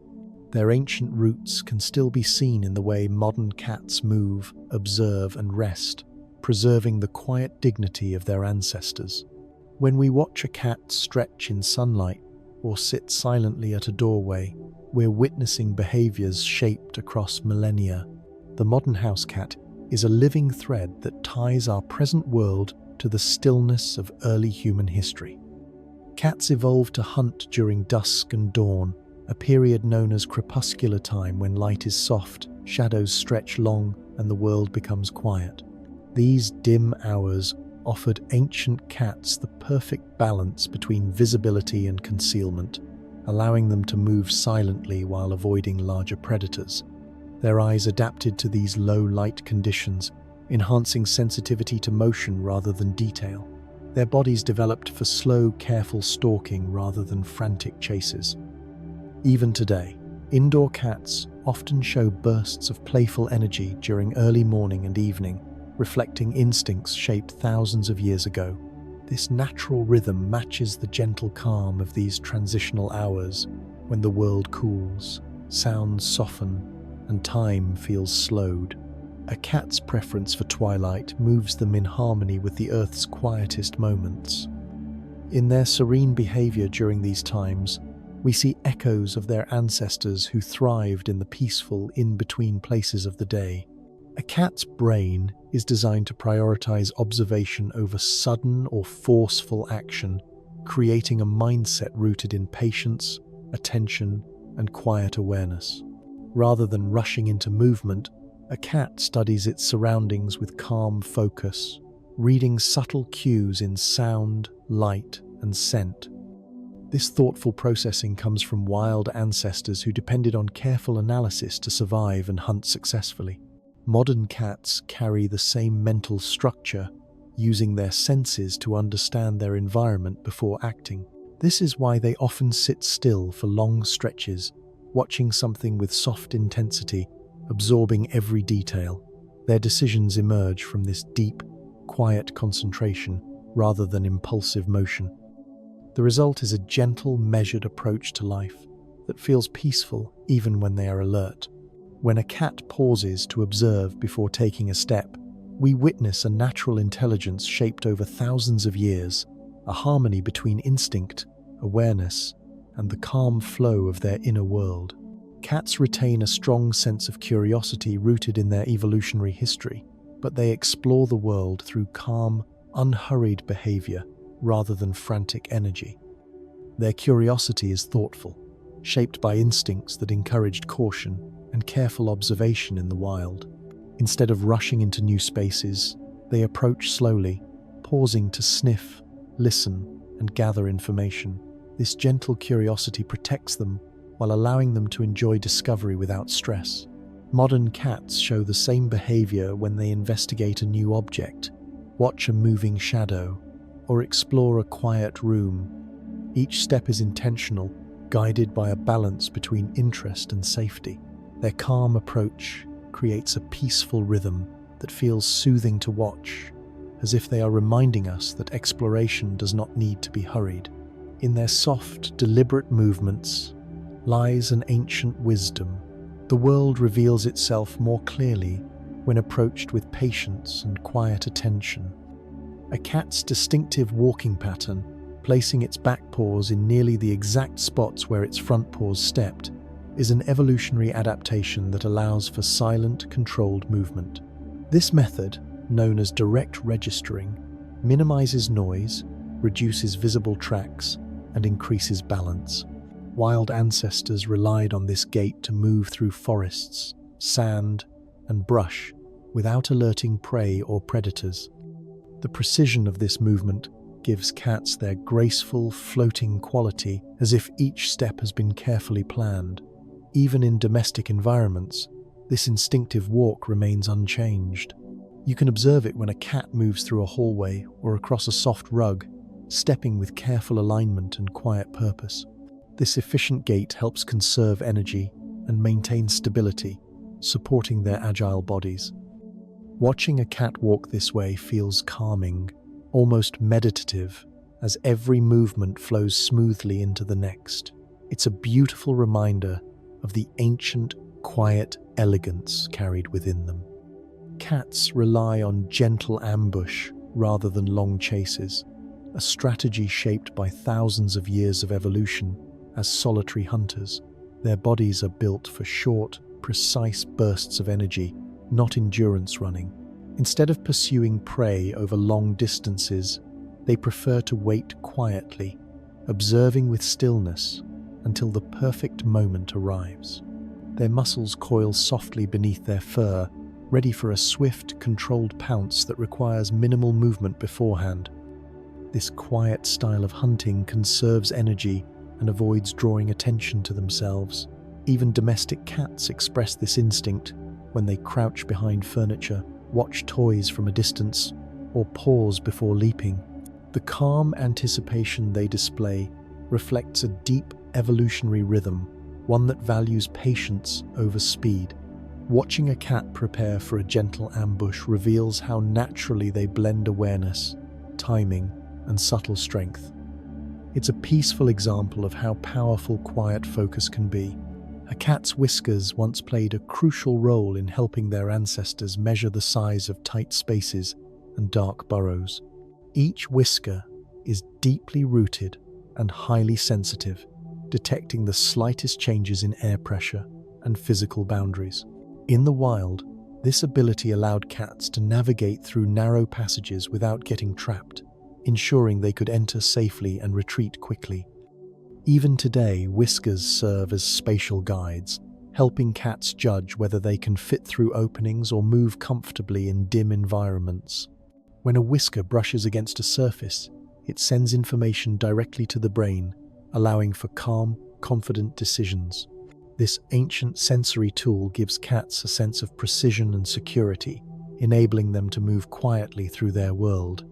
Their ancient roots can still be seen in the way modern cats move, observe, and rest, preserving the quiet dignity of their ancestors. When we watch a cat stretch in sunlight or sit silently at a doorway, we're witnessing behaviors shaped across millennia. The modern house cat is a living thread that ties our present world to the stillness of early human history. Cats evolved to hunt during dusk and dawn, a period known as crepuscular time when light is soft, shadows stretch long, and the world becomes quiet. These dim hours offered ancient cats the perfect balance between visibility and concealment, allowing them to move silently while avoiding larger predators. Their eyes adapted to these low light conditions, enhancing sensitivity to motion rather than detail. Their bodies developed for slow, careful stalking rather than frantic chases. Even today, indoor cats often show bursts of playful energy during early morning and evening, reflecting instincts shaped thousands of years ago. This natural rhythm matches the gentle calm of these transitional hours when the world cools, sounds soften, and time feels slowed. A cat's preference for twilight moves them in harmony with the Earth's quietest moments. In their serene behavior during these times, we see echoes of their ancestors who thrived in the peaceful in-between places of the day. A cat's brain is designed to prioritize observation over sudden or forceful action, creating a mindset rooted in patience, attention, and quiet awareness. Rather than rushing into movement, a cat studies its surroundings with calm focus, reading subtle cues in sound, light, and scent. This thoughtful processing comes from wild ancestors who depended on careful analysis to survive and hunt successfully. Modern cats carry the same mental structure, using their senses to understand their environment before acting. This is why they often sit still for long stretches, watching something with soft intensity, absorbing every detail. Their decisions emerge from this deep, quiet concentration rather than impulsive motion. The result is a gentle, measured approach to life that feels peaceful even when they are alert. When a cat pauses to observe before taking a step, we witness a natural intelligence shaped over thousands of years, a harmony between instinct, awareness, and the calm flow of their inner world. Cats retain a strong sense of curiosity rooted in their evolutionary history, but they explore the world through calm, unhurried behavior rather than frantic energy. Their curiosity is thoughtful, shaped by instincts that encouraged caution and careful observation in the wild. Instead of rushing into new spaces, they approach slowly, pausing to sniff, listen, and gather information. This gentle curiosity protects them while allowing them to enjoy discovery without stress. Modern cats show the same behavior when they investigate a new object, watch a moving shadow, or explore a quiet room. Each step is intentional, guided by a balance between interest and safety. Their calm approach creates a peaceful rhythm that feels soothing to watch, as if they are reminding us that exploration does not need to be hurried. In their soft, deliberate movements lies an ancient wisdom. The world reveals itself more clearly when approached with patience and quiet attention. A cat's distinctive walking pattern, placing its back paws in nearly the exact spots where its front paws stepped, is an evolutionary adaptation that allows for silent, controlled movement. This method, known as direct registering, minimizes noise, reduces visible tracks, and increases balance. Wild ancestors relied on this gait to move through forests, sand, and brush without alerting prey or predators. The precision of this movement gives cats their graceful, floating quality, as if each step has been carefully planned. Even in domestic environments, this instinctive walk remains unchanged. You can observe it when a cat moves through a hallway or across a soft rug, stepping with careful alignment and quiet purpose. This efficient gait helps conserve energy and maintain stability, supporting their agile bodies. Watching a cat walk this way feels calming, almost meditative, as every movement flows smoothly into the next. It's a beautiful reminder of the ancient, quiet elegance carried within them. Cats rely on gentle ambush rather than long chases, a strategy shaped by thousands of years of evolution as solitary hunters. Their bodies are built for short, precise bursts of energy, not endurance running. Instead of pursuing prey over long distances, they prefer to wait quietly, observing with stillness until the perfect moment arrives. Their muscles coil softly beneath their fur, ready for a swift, controlled pounce that requires minimal movement beforehand. This quiet style of hunting conserves energy and avoids drawing attention to themselves. Even domestic cats express this instinct when they crouch behind furniture, watch toys from a distance, or pause before leaping. The calm anticipation they display reflects a deep evolutionary rhythm, one that values patience over speed. Watching a cat prepare for a gentle ambush reveals how naturally they blend awareness, timing, and subtle strength. It's a peaceful example of how powerful quiet focus can be. A cat's whiskers once played a crucial role in helping their ancestors measure the size of tight spaces and dark burrows. Each whisker is deeply rooted and highly sensitive, detecting the slightest changes in air pressure and physical boundaries. In the wild, this ability allowed cats to navigate through narrow passages without getting trapped, ensuring they could enter safely and retreat quickly. Even today, whiskers serve as spatial guides, helping cats judge whether they can fit through openings or move comfortably in dim environments. When a whisker brushes against a surface, it sends information directly to the brain, allowing for calm, confident decisions. This ancient sensory tool gives cats a sense of precision and security, enabling them to move quietly through their world.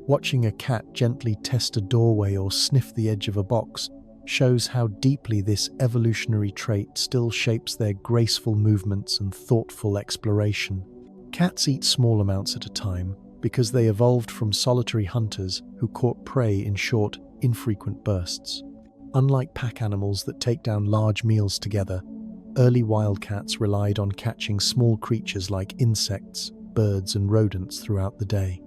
Watching a cat gently test a doorway or sniff the edge of a box shows how deeply this evolutionary trait still shapes their graceful movements and thoughtful exploration. Cats eat small amounts at a time because they evolved from solitary hunters who caught prey in short, infrequent bursts. Unlike pack animals that take down large meals together, early wildcats relied on catching small creatures like insects, birds, and rodents throughout the day.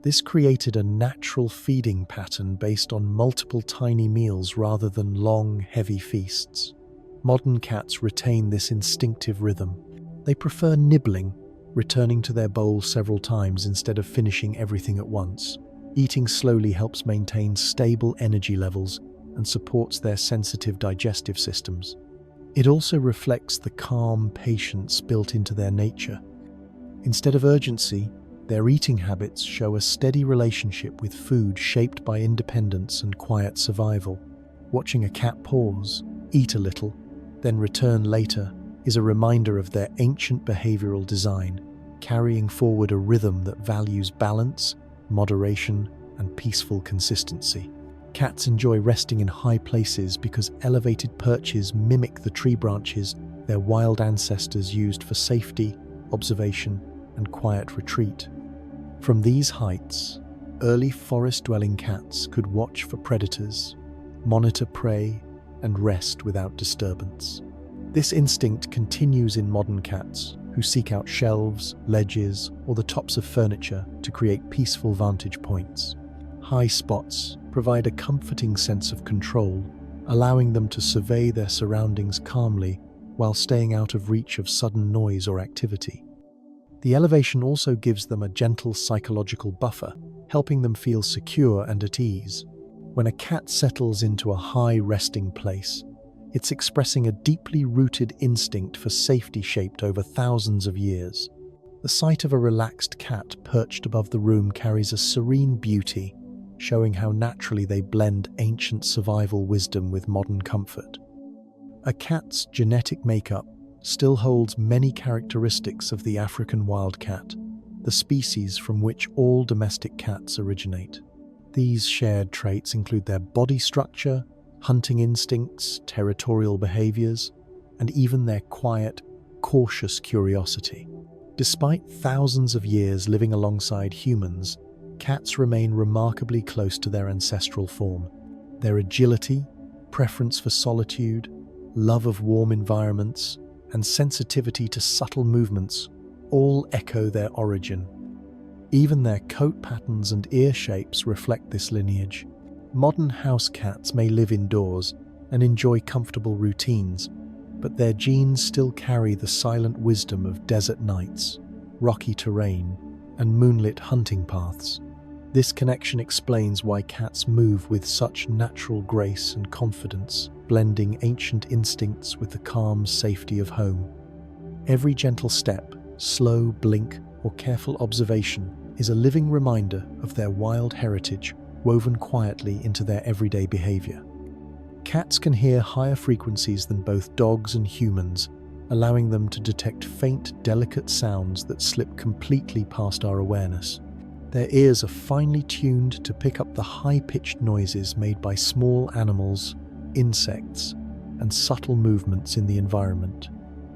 This created a natural feeding pattern based on multiple tiny meals rather than long, heavy feasts. Modern cats retain this instinctive rhythm. They prefer nibbling, returning to their bowl several times instead of finishing everything at once. Eating slowly helps maintain stable energy levels and supports their sensitive digestive systems. It also reflects the calm patience built into their nature. Instead of urgency, their eating habits show a steady relationship with food shaped by independence and quiet survival. Watching a cat pause, eat a little, then return later is a reminder of their ancient behavioral design, carrying forward a rhythm that values balance, moderation, and peaceful consistency. Cats enjoy resting in high places because elevated perches mimic the tree branches their wild ancestors used for safety, observation, and quiet retreat. From these heights, early forest-dwelling cats could watch for predators, monitor prey, and rest without disturbance. This instinct continues in modern cats, who seek out shelves, ledges, or the tops of furniture to create peaceful vantage points. High spots provide a comforting sense of control, allowing them to survey their surroundings calmly while staying out of reach of sudden noise or activity. The elevation also gives them a gentle psychological buffer, helping them feel secure and at ease. When a cat settles into a high resting place, it's expressing a deeply rooted instinct for safety shaped over thousands of years. The sight of a relaxed cat perched above the room carries a serene beauty, showing how naturally they blend ancient survival wisdom with modern comfort. A cat's genetic makeup still holds many characteristics of the African wildcat, the species from which all domestic cats originate. These shared traits include their body structure, hunting instincts, territorial behaviors, and even their quiet, cautious curiosity. Despite thousands of years living alongside humans, cats remain remarkably close to their ancestral form. Their agility, preference for solitude, love of warm environments, and sensitivity to subtle movements all echo their origin. Even their coat patterns and ear shapes reflect this lineage. Modern house cats may live indoors and enjoy comfortable routines, but their genes still carry the silent wisdom of desert nights, rocky terrain, and moonlit hunting paths. This connection explains why cats move with such natural grace and confidence, blending ancient instincts with the calm safety of home. Every gentle step, slow blink, or careful observation is a living reminder of their wild heritage woven quietly into their everyday behavior. Cats can hear higher frequencies than both dogs and humans, allowing them to detect faint, delicate sounds that slip completely past our awareness. Their ears are finely tuned to pick up the high-pitched noises made by small animals, insects, and subtle movements in the environment.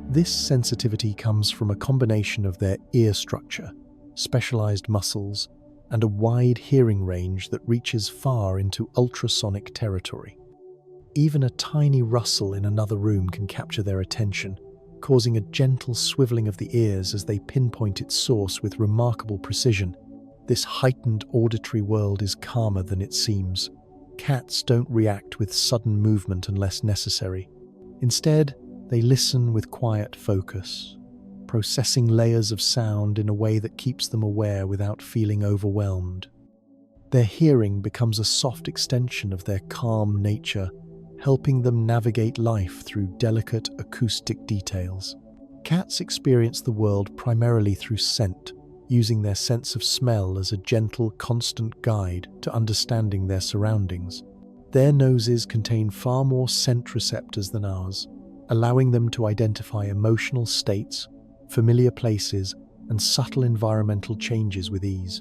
This sensitivity comes from a combination of their ear structure, specialized muscles, and a wide hearing range that reaches far into ultrasonic territory. Even a tiny rustle in another room can capture their attention, causing a gentle swiveling of the ears as they pinpoint its source with remarkable precision. This heightened auditory world is calmer than it seems. Cats don't react with sudden movement unless necessary. Instead, they listen with quiet focus, processing layers of sound in a way that keeps them aware without feeling overwhelmed. Their hearing becomes a soft extension of their calm nature, helping them navigate life through delicate acoustic details. Cats experience the world primarily through scent, using their sense of smell as a gentle, constant guide to understanding their surroundings. Their noses contain far more scent receptors than ours, allowing them to identify emotional states, familiar places, and subtle environmental changes with ease.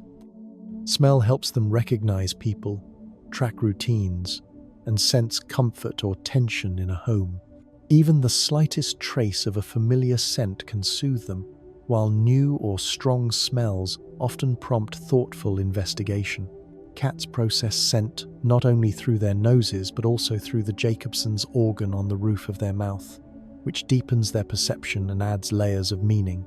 Smell helps them recognize people, track routines, and sense comfort or tension in a home. Even the slightest trace of a familiar scent can soothe them, while new or strong smells often prompt thoughtful investigation. Cats process scent not only through their noses but also through the Jacobson's organ on the roof of their mouth, which deepens their perception and adds layers of meaning.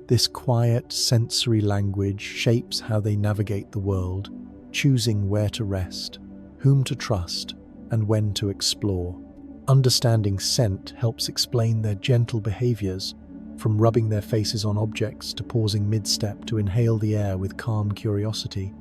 This quiet, sensory language shapes how they navigate the world, choosing where to rest, whom to trust, and when to explore. Understanding scent helps explain their gentle behaviors, from rubbing their faces on objects to pausing mid-step to inhale the air with calm curiosity.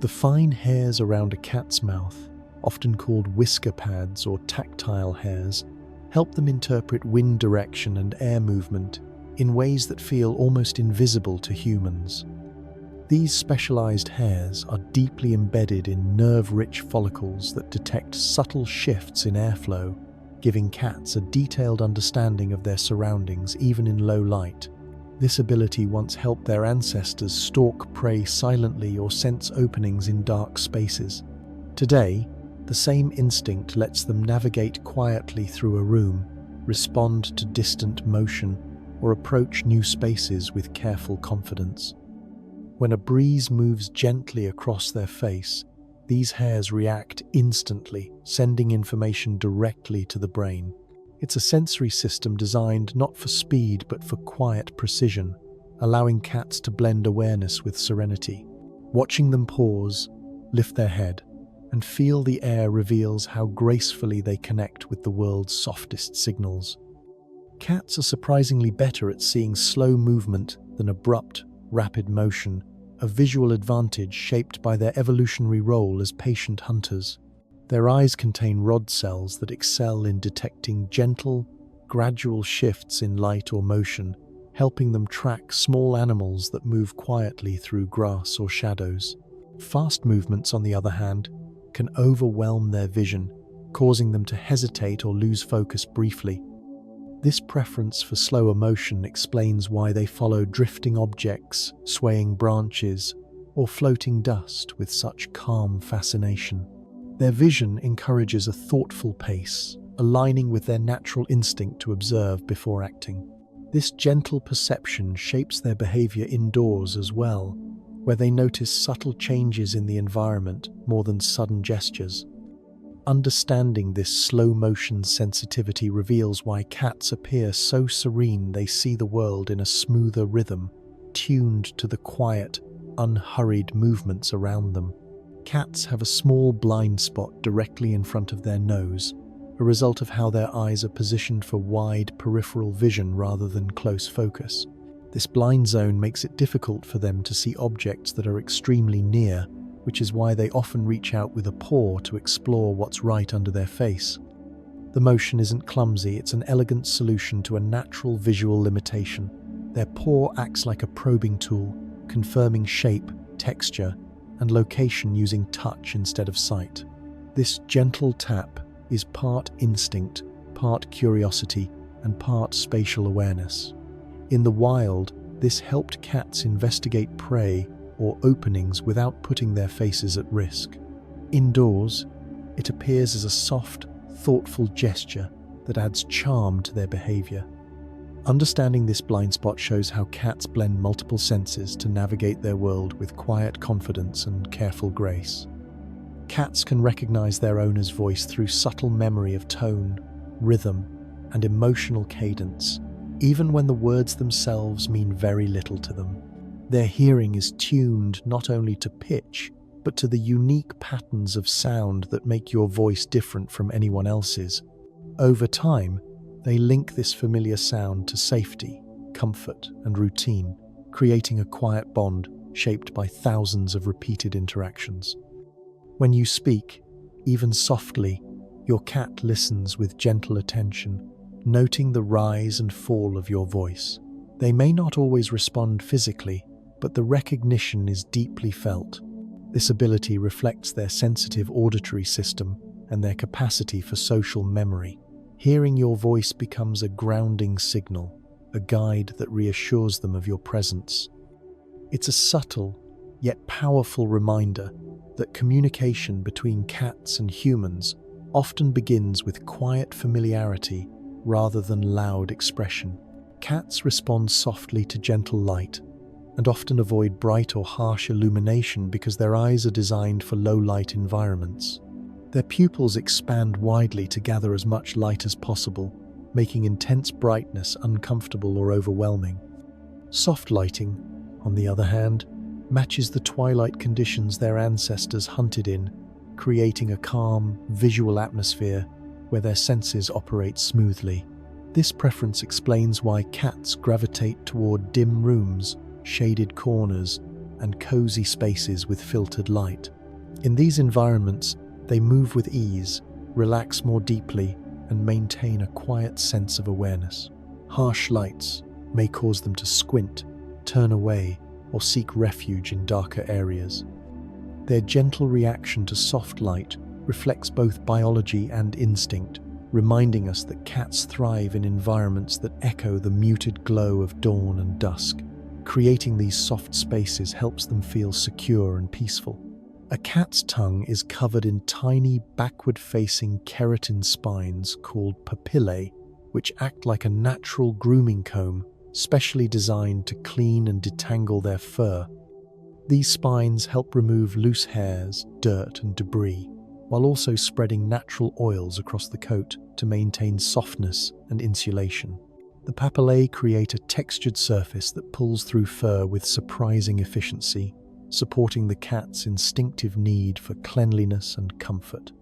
The fine hairs around a cat's mouth, often called whisker pads or tactile hairs, help them interpret wind direction and air movement in ways that feel almost invisible to humans. These specialized hairs are deeply embedded in nerve-rich follicles that detect subtle shifts in airflow, giving cats a detailed understanding of their surroundings even in low light. This ability once helped their ancestors stalk prey silently or sense openings in dark spaces. Today, the same instinct lets them navigate quietly through a room, respond to distant motion, or approach new spaces with careful confidence. When a breeze moves gently across their face, these hairs react instantly, sending information directly to the brain. It's a sensory system designed not for speed but for quiet precision, allowing cats to blend awareness with serenity. Watching them pause, lift their head, and feel the air reveals how gracefully they connect with the world's softest signals. Cats are surprisingly better at seeing slow movement than abrupt, rapid motion, a visual advantage shaped by their evolutionary role as patient hunters. Their eyes contain rod cells that excel in detecting gentle, gradual shifts in light or motion, helping them track small animals that move quietly through grass or shadows. Fast movements, on the other hand, can overwhelm their vision, causing them to hesitate or lose focus briefly. This preference for slower motion explains why they follow drifting objects, swaying branches, or floating dust with such calm fascination. Their vision encourages a thoughtful pace, aligning with their natural instinct to observe before acting. This gentle perception shapes their behavior indoors as well, where they notice subtle changes in the environment more than sudden gestures. Understanding this slow-motion sensitivity reveals why cats appear so serene they see the world in a smoother rhythm, tuned to the quiet, unhurried movements around them. Cats have a small blind spot directly in front of their nose, a result of how their eyes are positioned for wide peripheral vision rather than close focus. This blind zone makes it difficult for them to see objects that are extremely near, which is why they often reach out with a paw to explore what's right under their face. The motion isn't clumsy, it's an elegant solution to a natural visual limitation. Their paw acts like a probing tool, confirming shape, texture, and location using touch instead of sight. This gentle tap is part instinct, part curiosity, and part spatial awareness. In the wild, this helped cats investigate prey or openings without putting their faces at risk. Indoors, it appears as a soft, thoughtful gesture that adds charm to their behavior. Understanding this blind spot shows how cats blend multiple senses to navigate their world with quiet confidence and careful grace. Cats can recognize their owner's voice through subtle memory of tone, rhythm, and emotional cadence, even when the words themselves mean very little to them. Their hearing is tuned not only to pitch, but to the unique patterns of sound that make your voice different from anyone else's. Over time, they link this familiar sound to safety, comfort, and routine, creating a quiet bond shaped by thousands of repeated interactions. When you speak, even softly, your cat listens with gentle attention, noting the rise and fall of your voice. They may not always respond physically, but the recognition is deeply felt. This ability reflects their sensitive auditory system and their capacity for social memory. Hearing your voice becomes a grounding signal, a guide that reassures them of your presence. It's a subtle, yet powerful reminder that communication between cats and humans often begins with quiet familiarity rather than loud expression. Cats respond softly to gentle light and often avoid bright or harsh illumination because their eyes are designed for low-light environments. Their pupils expand widely to gather as much light as possible, making intense brightness uncomfortable or overwhelming. Soft lighting, on the other hand, matches the twilight conditions their ancestors hunted in, creating a calm, visual atmosphere where their senses operate smoothly. This preference explains why cats gravitate toward dim rooms, shaded corners, and cozy spaces with filtered light. In these environments, they move with ease, relax more deeply, and maintain a quiet sense of awareness. Harsh lights may cause them to squint, turn away, or seek refuge in darker areas. Their gentle reaction to soft light reflects both biology and instinct, reminding us that cats thrive in environments that echo the muted glow of dawn and dusk. Creating these soft spaces helps them feel secure and peaceful. A cat's tongue is covered in tiny backward-facing keratin spines called papillae, which act like a natural grooming comb, specially designed to clean and detangle their fur. These spines help remove loose hairs, dirt, and debris, while also spreading natural oils across the coat to maintain softness and insulation. The papillae create a textured surface that pulls through fur with surprising efficiency, supporting the cat's instinctive need for cleanliness and comfort.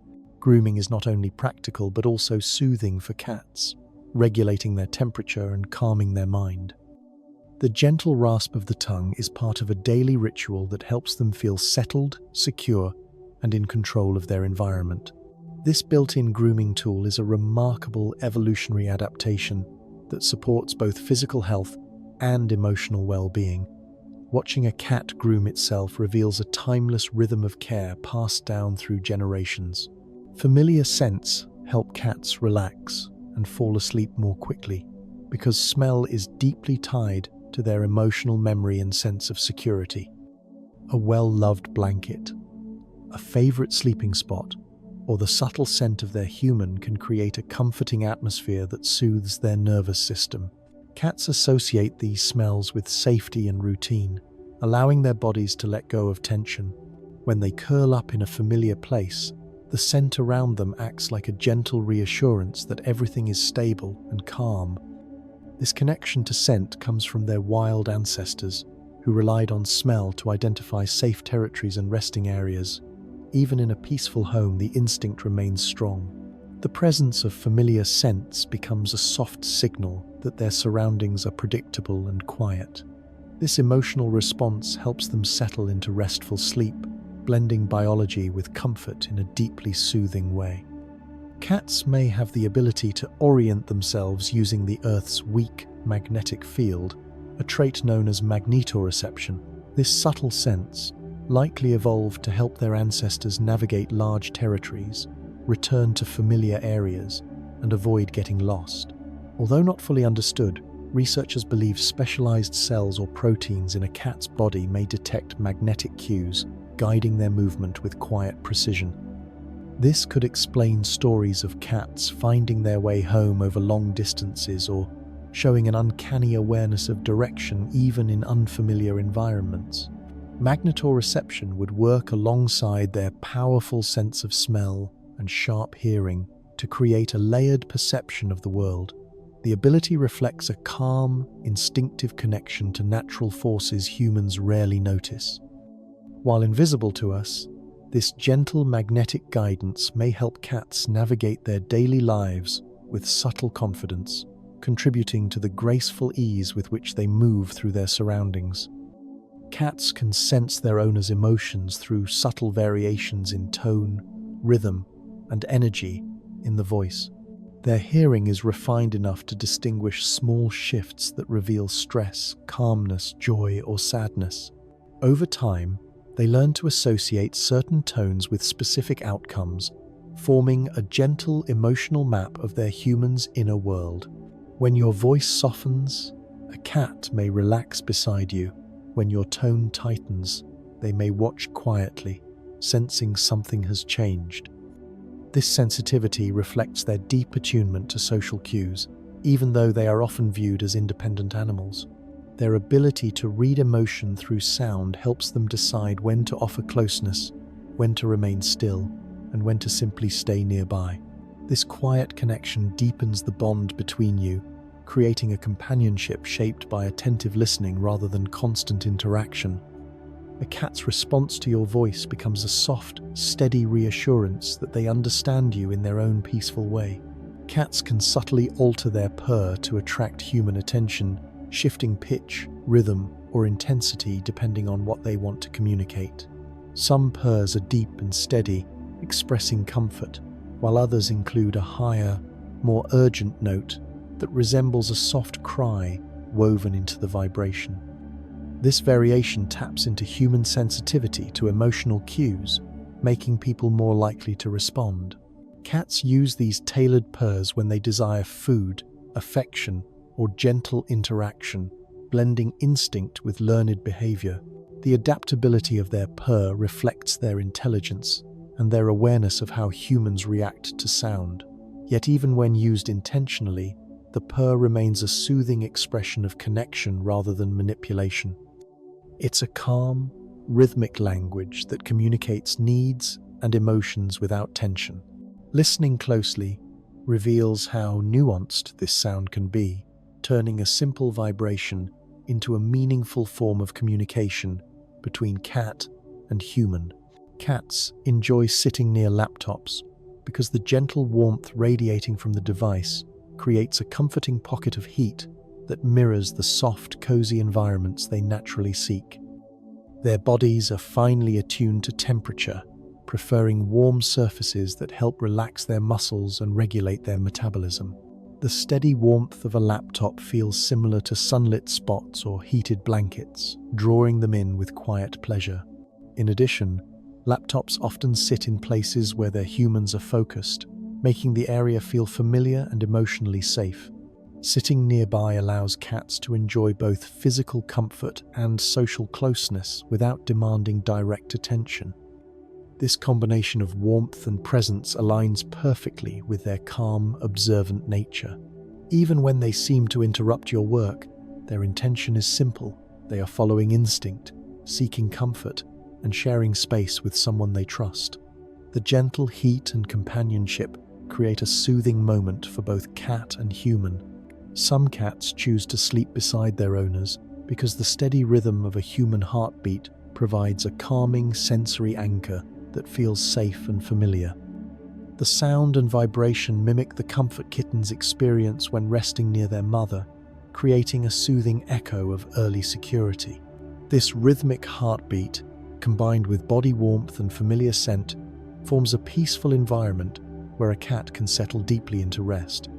Grooming is not only practical but also soothing for cats, regulating their temperature and calming their mind. The gentle rasp of the tongue is part of a daily ritual that helps them feel settled, secure, and in control of their environment. This built-in grooming tool is a remarkable evolutionary adaptation that supports both physical health and emotional well-being. Watching a cat groom itself reveals a timeless rhythm of care passed down through generations. Familiar scents help cats relax and fall asleep more quickly, because smell is deeply tied to their emotional memory and sense of security. A well-loved blanket, a favorite sleeping spot, or the subtle scent of their human can create a comforting atmosphere that soothes their nervous system. Cats associate these smells with safety and routine, allowing their bodies to let go of tension. When they curl up in a familiar place, the scent around them acts like a gentle reassurance that everything is stable and calm. This connection to scent comes from their wild ancestors, who relied on smell to identify safe territories and resting areas. Even in a peaceful home, the instinct remains strong. The presence of familiar scents becomes a soft signal that their surroundings are predictable and quiet. This emotional response helps them settle into restful sleep, blending biology with comfort in a deeply soothing way. Cats may have the ability to orient themselves using the Earth's weak magnetic field, a trait known as magnetoreception. This subtle sense likely evolved to help their ancestors navigate large territories, return to familiar areas, and avoid getting lost. Although not fully understood, researchers believe specialized cells or proteins in a cat's body may detect magnetic cues, guiding their movement with quiet precision. This could explain stories of cats finding their way home over long distances or showing an uncanny awareness of direction even in unfamiliar environments. Magnetoreception would work alongside their powerful sense of smell and sharp hearing to create a layered perception of the world. The ability reflects a calm, instinctive connection to natural forces humans rarely notice. While invisible to us, this gentle magnetic guidance may help cats navigate their daily lives with subtle confidence, contributing to the graceful ease with which they move through their surroundings. Cats can sense their owner's emotions through subtle variations in tone, rhythm, and energy in the voice. Their hearing is refined enough to distinguish small shifts that reveal stress, calmness, joy, or sadness. Over time, they learn to associate certain tones with specific outcomes, forming a gentle emotional map of their human's inner world. When your voice softens, a cat may relax beside you. When your tone tightens, they may watch quietly, sensing something has changed. This sensitivity reflects their deep attunement to social cues, even though they are often viewed as independent animals. Their ability to read emotion through sound helps them decide when to offer closeness, when to remain still, and when to simply stay nearby. This quiet connection deepens the bond between you, creating a companionship shaped by attentive listening rather than constant interaction. A cat's response to your voice becomes a soft, steady reassurance that they understand you in their own peaceful way. Cats can subtly alter their purr to attract human attention, shifting pitch, rhythm, or intensity depending on what they want to communicate. Some purrs are deep and steady, expressing comfort, while others include a higher, more urgent note that resembles a soft cry woven into the vibration. This variation taps into human sensitivity to emotional cues, making people more likely to respond. Cats use these tailored purrs when they desire food, affection, or gentle interaction, blending instinct with learned behavior. The adaptability of their purr reflects their intelligence and their awareness of how humans react to sound. Yet even when used intentionally, the purr remains a soothing expression of connection rather than manipulation. It's a calm, rhythmic language that communicates needs and emotions without tension. Listening closely reveals how nuanced this sound can be, turning a simple vibration into a meaningful form of communication between cat and human. Cats enjoy sitting near laptops because the gentle warmth radiating from the device creates a comforting pocket of heat that mirrors the soft, cozy environments they naturally seek. Their bodies are finely attuned to temperature, preferring warm surfaces that help relax their muscles and regulate their metabolism. The steady warmth of a laptop feels similar to sunlit spots or heated blankets, drawing them in with quiet pleasure. In addition, laptops often sit in places where their humans are focused, making the area feel familiar and emotionally safe. Sitting nearby allows cats to enjoy both physical comfort and social closeness without demanding direct attention. This combination of warmth and presence aligns perfectly with their calm, observant nature. Even when they seem to interrupt your work, their intention is simple. They are following instinct, seeking comfort, and sharing space with someone they trust. The gentle heat and companionship create a soothing moment for both cat and human. Some cats choose to sleep beside their owners because the steady rhythm of a human heartbeat provides a calming sensory anchor that feels safe and familiar. The sound and vibration mimic the comfort kittens experience when resting near their mother, creating a soothing echo of early security. This rhythmic heartbeat, combined with body warmth and familiar scent, forms a peaceful environment where a cat can settle deeply into rest.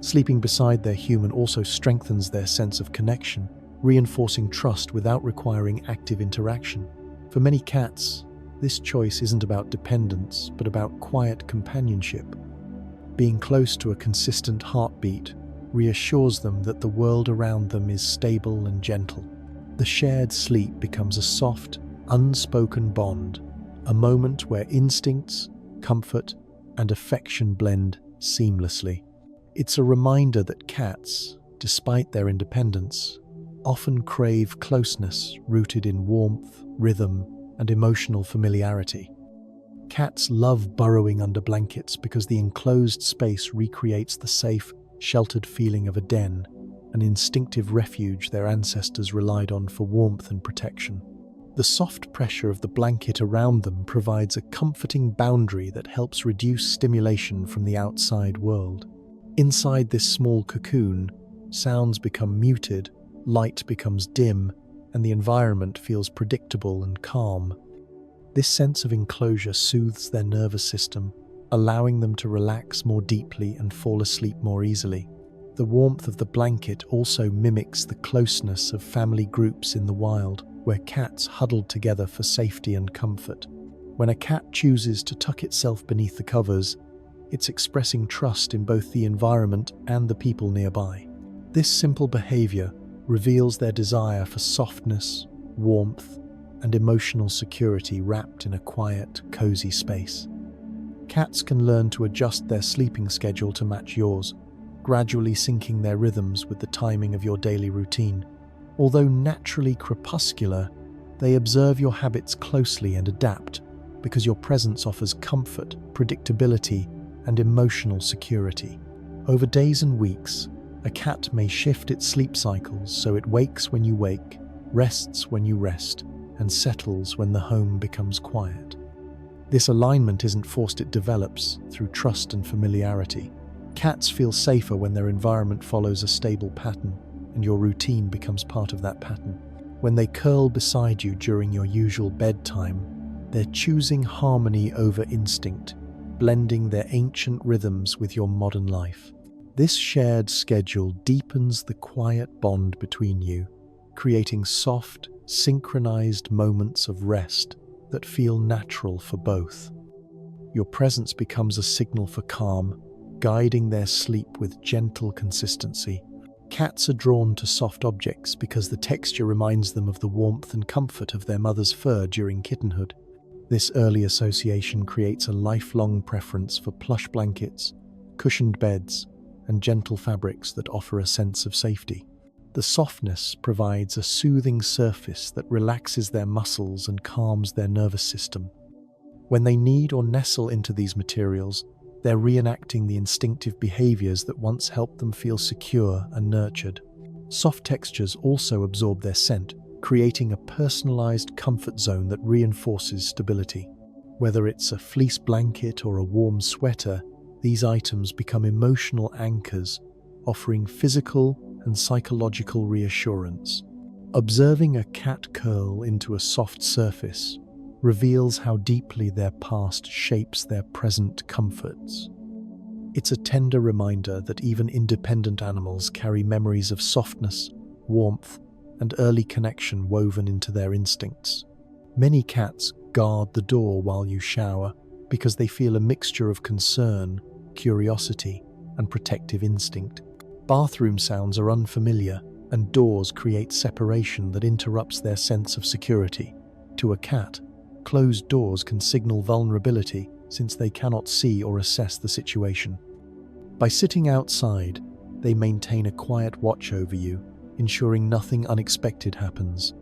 Sleeping beside their human also strengthens their sense of connection, reinforcing trust without requiring active interaction. For many cats, this choice isn't about dependence, but about quiet companionship. Being close to a consistent heartbeat reassures them that the world around them is stable and gentle. The shared sleep becomes a soft, unspoken bond, a moment where instincts, comfort, and affection blend seamlessly. It's a reminder that cats, despite their independence, often crave closeness rooted in warmth, rhythm, and emotional familiarity. Cats love burrowing under blankets because the enclosed space recreates the safe, sheltered feeling of a den, an instinctive refuge their ancestors relied on for warmth and protection. The soft pressure of the blanket around them provides a comforting boundary that helps reduce stimulation from the outside world. Inside this small cocoon, sounds become muted, light becomes dim, and the environment feels predictable and calm. This sense of enclosure soothes their nervous system, allowing them to relax more deeply and fall asleep more easily. The warmth of the blanket also mimics the closeness of family groups in the wild, where cats huddled together for safety and comfort. When a cat chooses to tuck itself beneath the covers, it's expressing trust in both the environment and the people nearby. This simple behavior reveals their desire for softness, warmth, and emotional security wrapped in a quiet, cozy space. Cats can learn to adjust their sleeping schedule to match yours, gradually syncing their rhythms with the timing of your daily routine. Although naturally crepuscular, they observe your habits closely and adapt because your presence offers comfort, predictability, and emotional security. Over days and weeks, a cat may shift its sleep cycles so it wakes when you wake, rests when you rest, and settles when the home becomes quiet. This alignment isn't forced, it develops through trust and familiarity. Cats feel safer when their environment follows a stable pattern, and your routine becomes part of that pattern. When they curl beside you during your usual bedtime, they're choosing harmony over instinct, blending their ancient rhythms with your modern life. This shared schedule deepens the quiet bond between you, creating soft, synchronized moments of rest that feel natural for both. Your presence becomes a signal for calm, guiding their sleep with gentle consistency. Cats are drawn to soft objects because the texture reminds them of the warmth and comfort of their mother's fur during kittenhood. This early association creates a lifelong preference for plush blankets, cushioned beds, and gentle fabrics that offer a sense of safety. The softness provides a soothing surface that relaxes their muscles and calms their nervous system. When they knead or nestle into these materials, they're reenacting the instinctive behaviors that once helped them feel secure and nurtured. Soft textures also absorb their scent, creating a personalized comfort zone that reinforces stability. Whether it's a fleece blanket or a warm sweater, these items become emotional anchors, offering physical and psychological reassurance. Observing a cat curl into a soft surface reveals how deeply their past shapes their present comforts. It's a tender reminder that even independent animals carry memories of softness, warmth, and early connection woven into their instincts. Many cats guard the door while you shower because they feel a mixture of concern, curiosity, and protective instinct. Bathroom sounds are unfamiliar, and doors create separation that interrupts their sense of security. To a cat, closed doors can signal vulnerability since they cannot see or assess the situation. By sitting outside, they maintain a quiet watch over you, ensuring nothing unexpected happens.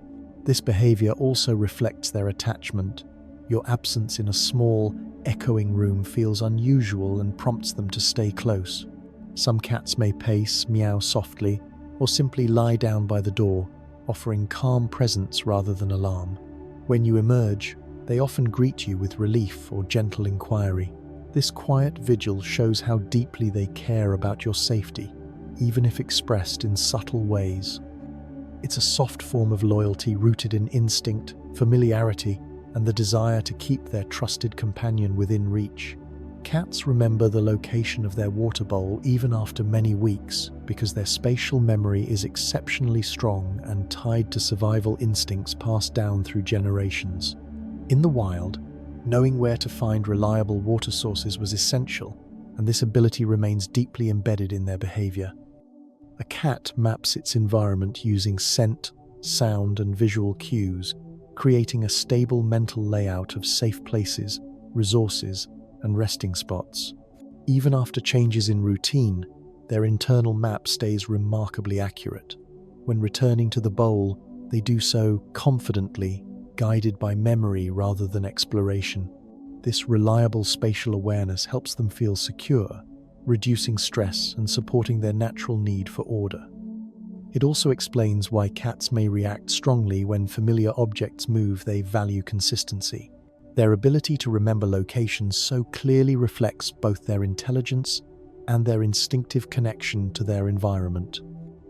This behavior also reflects their attachment. Your absence in a small, echoing room feels unusual and prompts them to stay close. Some cats may pace, meow softly, or simply lie down by the door, offering calm presence rather than alarm. When you emerge, they often greet you with relief or gentle inquiry. This quiet vigil shows how deeply they care about your safety, even if expressed in subtle ways. It's a soft form of loyalty rooted in instinct, familiarity, and the desire to keep their trusted companion within reach. Cats remember the location of their water bowl even after many weeks because their spatial memory is exceptionally strong and tied to survival instincts passed down through generations. In the wild, knowing where to find reliable water sources was essential, and this ability remains deeply embedded in their behavior. A cat maps its environment using scent, sound, and visual cues, creating a stable mental layout of safe places, resources, and resting spots. Even after changes in routine, their internal map stays remarkably accurate. When returning to the bowl, they do so confidently, guided by memory rather than exploration. This reliable spatial awareness helps them feel secure, reducing stress and supporting their natural need for order. It also explains why cats may react strongly when familiar objects move. They value consistency. Their ability to remember locations so clearly reflects both their intelligence and their instinctive connection to their environment.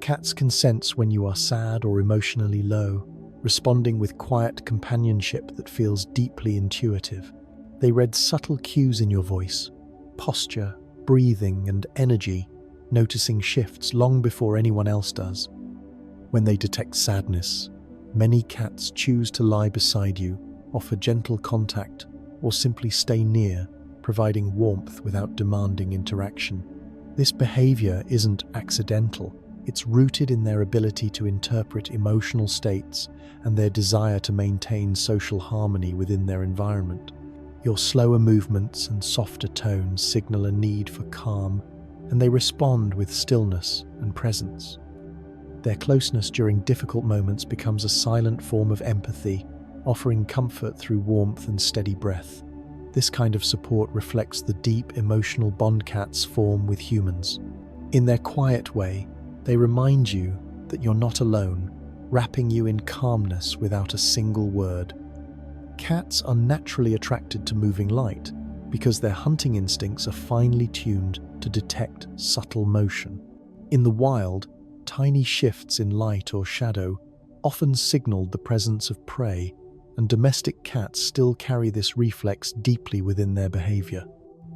Cats can sense when you are sad or emotionally low, responding with quiet companionship that feels deeply intuitive. They read subtle cues in your voice, posture, breathing, and energy, noticing shifts long before anyone else does. When they detect sadness, many cats choose to lie beside you, offer gentle contact, or simply stay near, providing warmth without demanding interaction. This behavior isn't accidental. It's rooted in their ability to interpret emotional states and their desire to maintain social harmony within their environment. Your slower movements and softer tones signal a need for calm, and they respond with stillness and presence. Their closeness during difficult moments becomes a silent form of empathy, offering comfort through warmth and steady breath. This kind of support reflects the deep emotional bond cats form with humans. In their quiet way, they remind you that you're not alone, wrapping you in calmness without a single word. Cats are naturally attracted to moving light because their hunting instincts are finely tuned to detect subtle motion. In the wild, tiny shifts in light or shadow often signaled the presence of prey, and domestic cats still carry this reflex deeply within their behavior.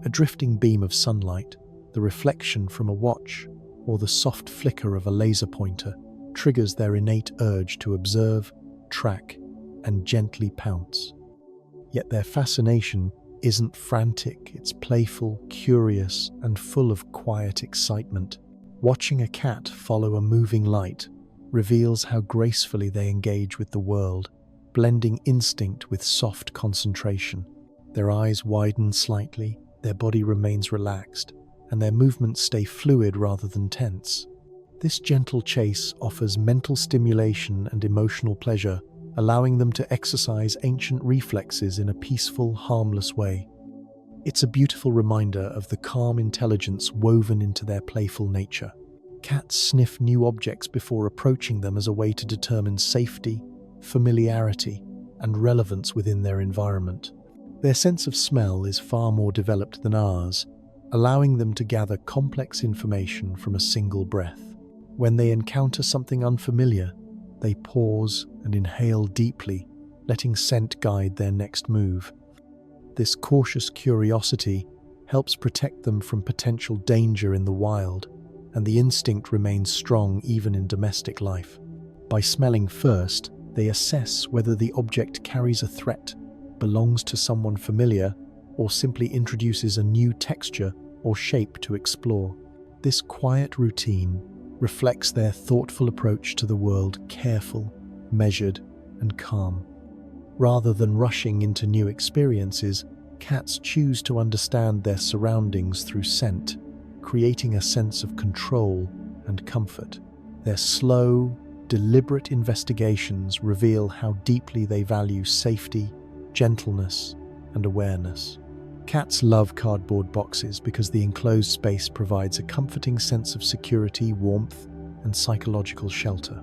A drifting beam of sunlight, the reflection from a watch, or the soft flicker of a laser pointer triggers their innate urge to observe, track, and gently pounce. Yet their fascination isn't frantic, it's playful, curious, and full of quiet excitement. Watching a cat follow a moving light reveals how gracefully they engage with the world, blending instinct with soft concentration. Their eyes widen slightly, their body remains relaxed, and their movements stay fluid rather than tense. This gentle chase offers mental stimulation and emotional pleasure, allowing them to exercise ancient reflexes in a peaceful, harmless way. It's a beautiful reminder of the calm intelligence woven into their playful nature. Cats sniff new objects before approaching them as a way to determine safety, familiarity, and relevance within their environment. Their sense of smell is far more developed than ours, allowing them to gather complex information from a single breath. When they encounter something unfamiliar, they pause and inhale deeply, letting scent guide their next move. This cautious curiosity helps protect them from potential danger in the wild, and the instinct remains strong even in domestic life. By smelling first, they assess whether the object carries a threat, belongs to someone familiar, or simply introduces a new texture or shape to explore. This quiet routine reflects their thoughtful approach to the world, careful, measured, and calm. Rather than rushing into new experiences, cats choose to understand their surroundings through scent, creating a sense of control and comfort. Their slow, deliberate investigations reveal how deeply they value safety, gentleness, and awareness. Cats love cardboard boxes because the enclosed space provides a comforting sense of security, warmth, and psychological shelter.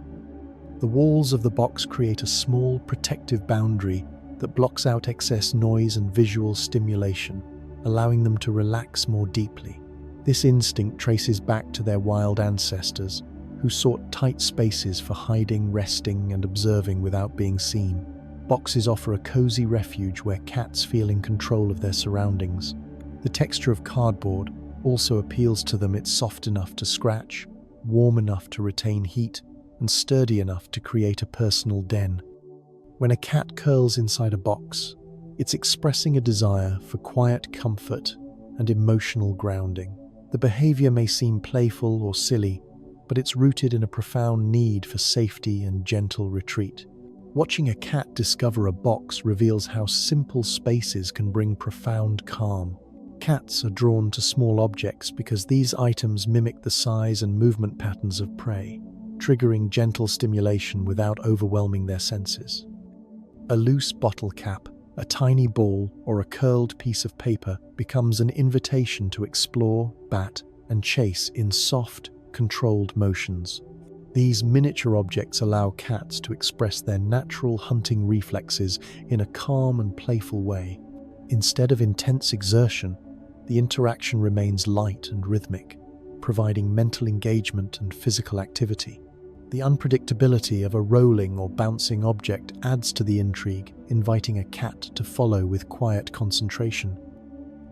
The walls of the box create a small, protective boundary that blocks out excess noise and visual stimulation, allowing them to relax more deeply. This instinct traces back to their wild ancestors, who sought tight spaces for hiding, resting, and observing without being seen. Boxes offer a cozy refuge where cats feel in control of their surroundings. The texture of cardboard also appeals to them. It's soft enough to scratch, warm enough to retain heat, and sturdy enough to create a personal den. When a cat curls inside a box, it's expressing a desire for quiet comfort and emotional grounding. The behavior may seem playful or silly, but it's rooted in a profound need for safety and gentle retreat. Watching a cat discover a box reveals how simple spaces can bring profound calm. Cats are drawn to small objects because these items mimic the size and movement patterns of prey, triggering gentle stimulation without overwhelming their senses. A loose bottle cap, a tiny ball, or a curled piece of paper becomes an invitation to explore, bat, and chase in soft, controlled motions. These miniature objects allow cats to express their natural hunting reflexes in a calm and playful way. Instead of intense exertion, the interaction remains light and rhythmic, providing mental engagement and physical activity. The unpredictability of a rolling or bouncing object adds to the intrigue, inviting a cat to follow with quiet concentration.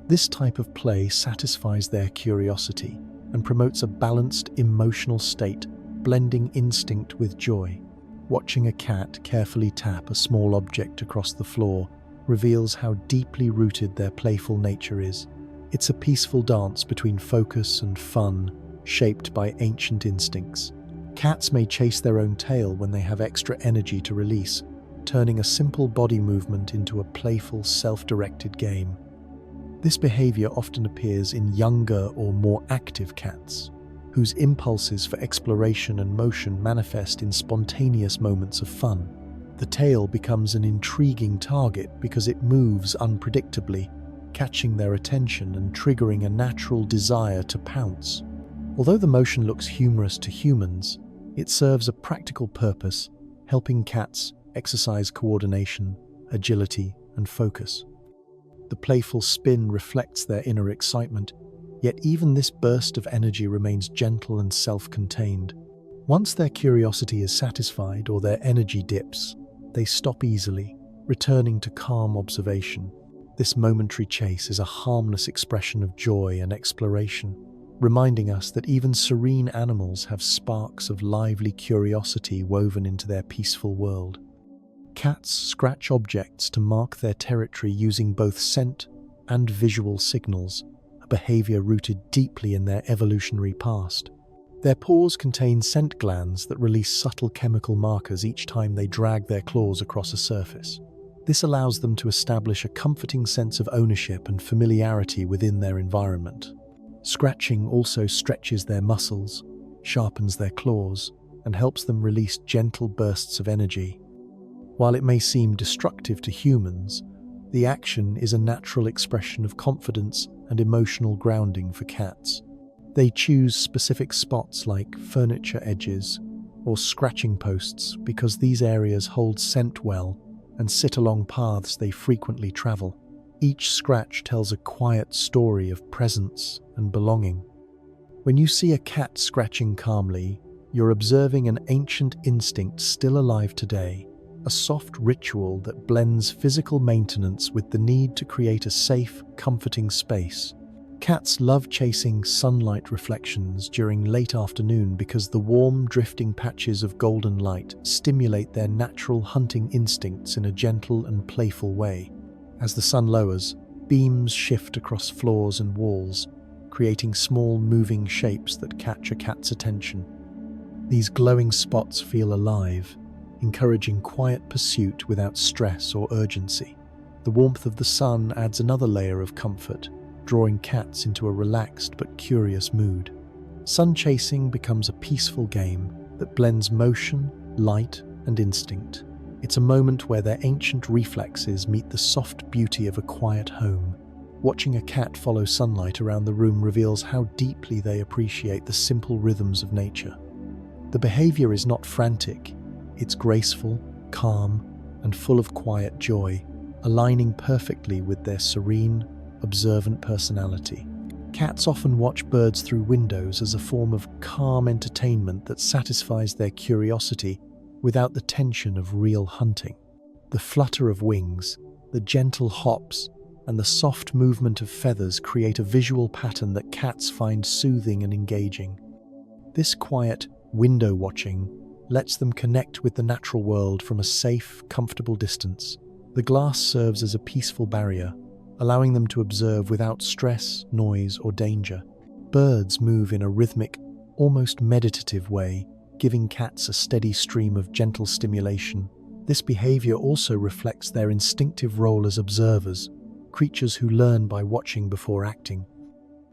This type of play satisfies their curiosity and promotes a balanced emotional state, blending instinct with joy. Watching a cat carefully tap a small object across the floor reveals how deeply rooted their playful nature is. It's a peaceful dance between focus and fun, shaped by ancient instincts. Cats may chase their own tail when they have extra energy to release, turning a simple body movement into a playful, self-directed game. This behavior often appears in younger or more active cats, whose impulses for exploration and motion manifest in spontaneous moments of fun. The tail becomes an intriguing target because it moves unpredictably, catching their attention and triggering a natural desire to pounce. Although the motion looks humorous to humans, it serves a practical purpose, helping cats exercise coordination, agility, and focus. The playful spin reflects their inner excitement, yet even this burst of energy remains gentle and self-contained. Once their curiosity is satisfied or their energy dips, they stop easily, returning to calm observation. This momentary chase is a harmless expression of joy and exploration, reminding us that even serene animals have sparks of lively curiosity woven into their peaceful world. Cats scratch objects to mark their territory using both scent and visual signals, a behavior rooted deeply in their evolutionary past. Their paws contain scent glands that release subtle chemical markers each time they drag their claws across a surface. This allows them to establish a comforting sense of ownership and familiarity within their environment. Scratching also stretches their muscles, sharpens their claws, and helps them release gentle bursts of energy. While it may seem destructive to humans, the action is a natural expression of confidence and emotional grounding for cats. They choose specific spots like furniture edges or scratching posts because these areas hold scent well and sit along paths they frequently travel. Each scratch tells a quiet story of presence and belonging. When you see a cat scratching calmly, you're observing an ancient instinct still alive today, a soft ritual that blends physical maintenance with the need to create a safe, comforting space. Cats love chasing sunlight reflections during late afternoon because the warm, drifting patches of golden light stimulate their natural hunting instincts in a gentle and playful way. As the sun lowers, beams shift across floors and walls, creating small, moving shapes that catch a cat's attention. These glowing spots feel alive, encouraging quiet pursuit without stress or urgency. The warmth of the sun adds another layer of comfort, drawing cats into a relaxed but curious mood. Sun chasing becomes a peaceful game that blends motion, light, and instinct. It's a moment where their ancient reflexes meet the soft beauty of a quiet home. Watching a cat follow sunlight around the room reveals how deeply they appreciate the simple rhythms of nature. The behavior is not frantic, it's graceful, calm, and full of quiet joy, aligning perfectly with their serene, observant personality. Cats often watch birds through windows as a form of calm entertainment that satisfies their curiosity without the tension of real hunting. The flutter of wings, the gentle hops, and the soft movement of feathers create a visual pattern that cats find soothing and engaging. This quiet window watching lets them connect with the natural world from a safe, comfortable distance. The glass serves as a peaceful barrier, allowing them to observe without stress, noise, or danger. Birds move in a rhythmic, almost meditative way, giving cats a steady stream of gentle stimulation. This behavior also reflects their instinctive role as observers, creatures who learn by watching before acting.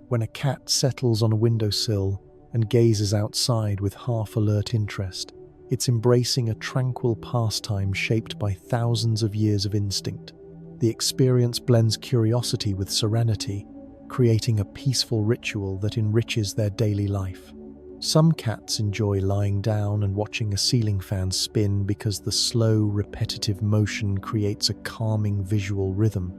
When a cat settles on a windowsill and gazes outside with half-alert interest, it's embracing a tranquil pastime shaped by thousands of years of instinct. The experience blends curiosity with serenity, creating a peaceful ritual that enriches their daily life. Some cats enjoy lying down and watching a ceiling fan spin because the slow, repetitive motion creates a calming visual rhythm.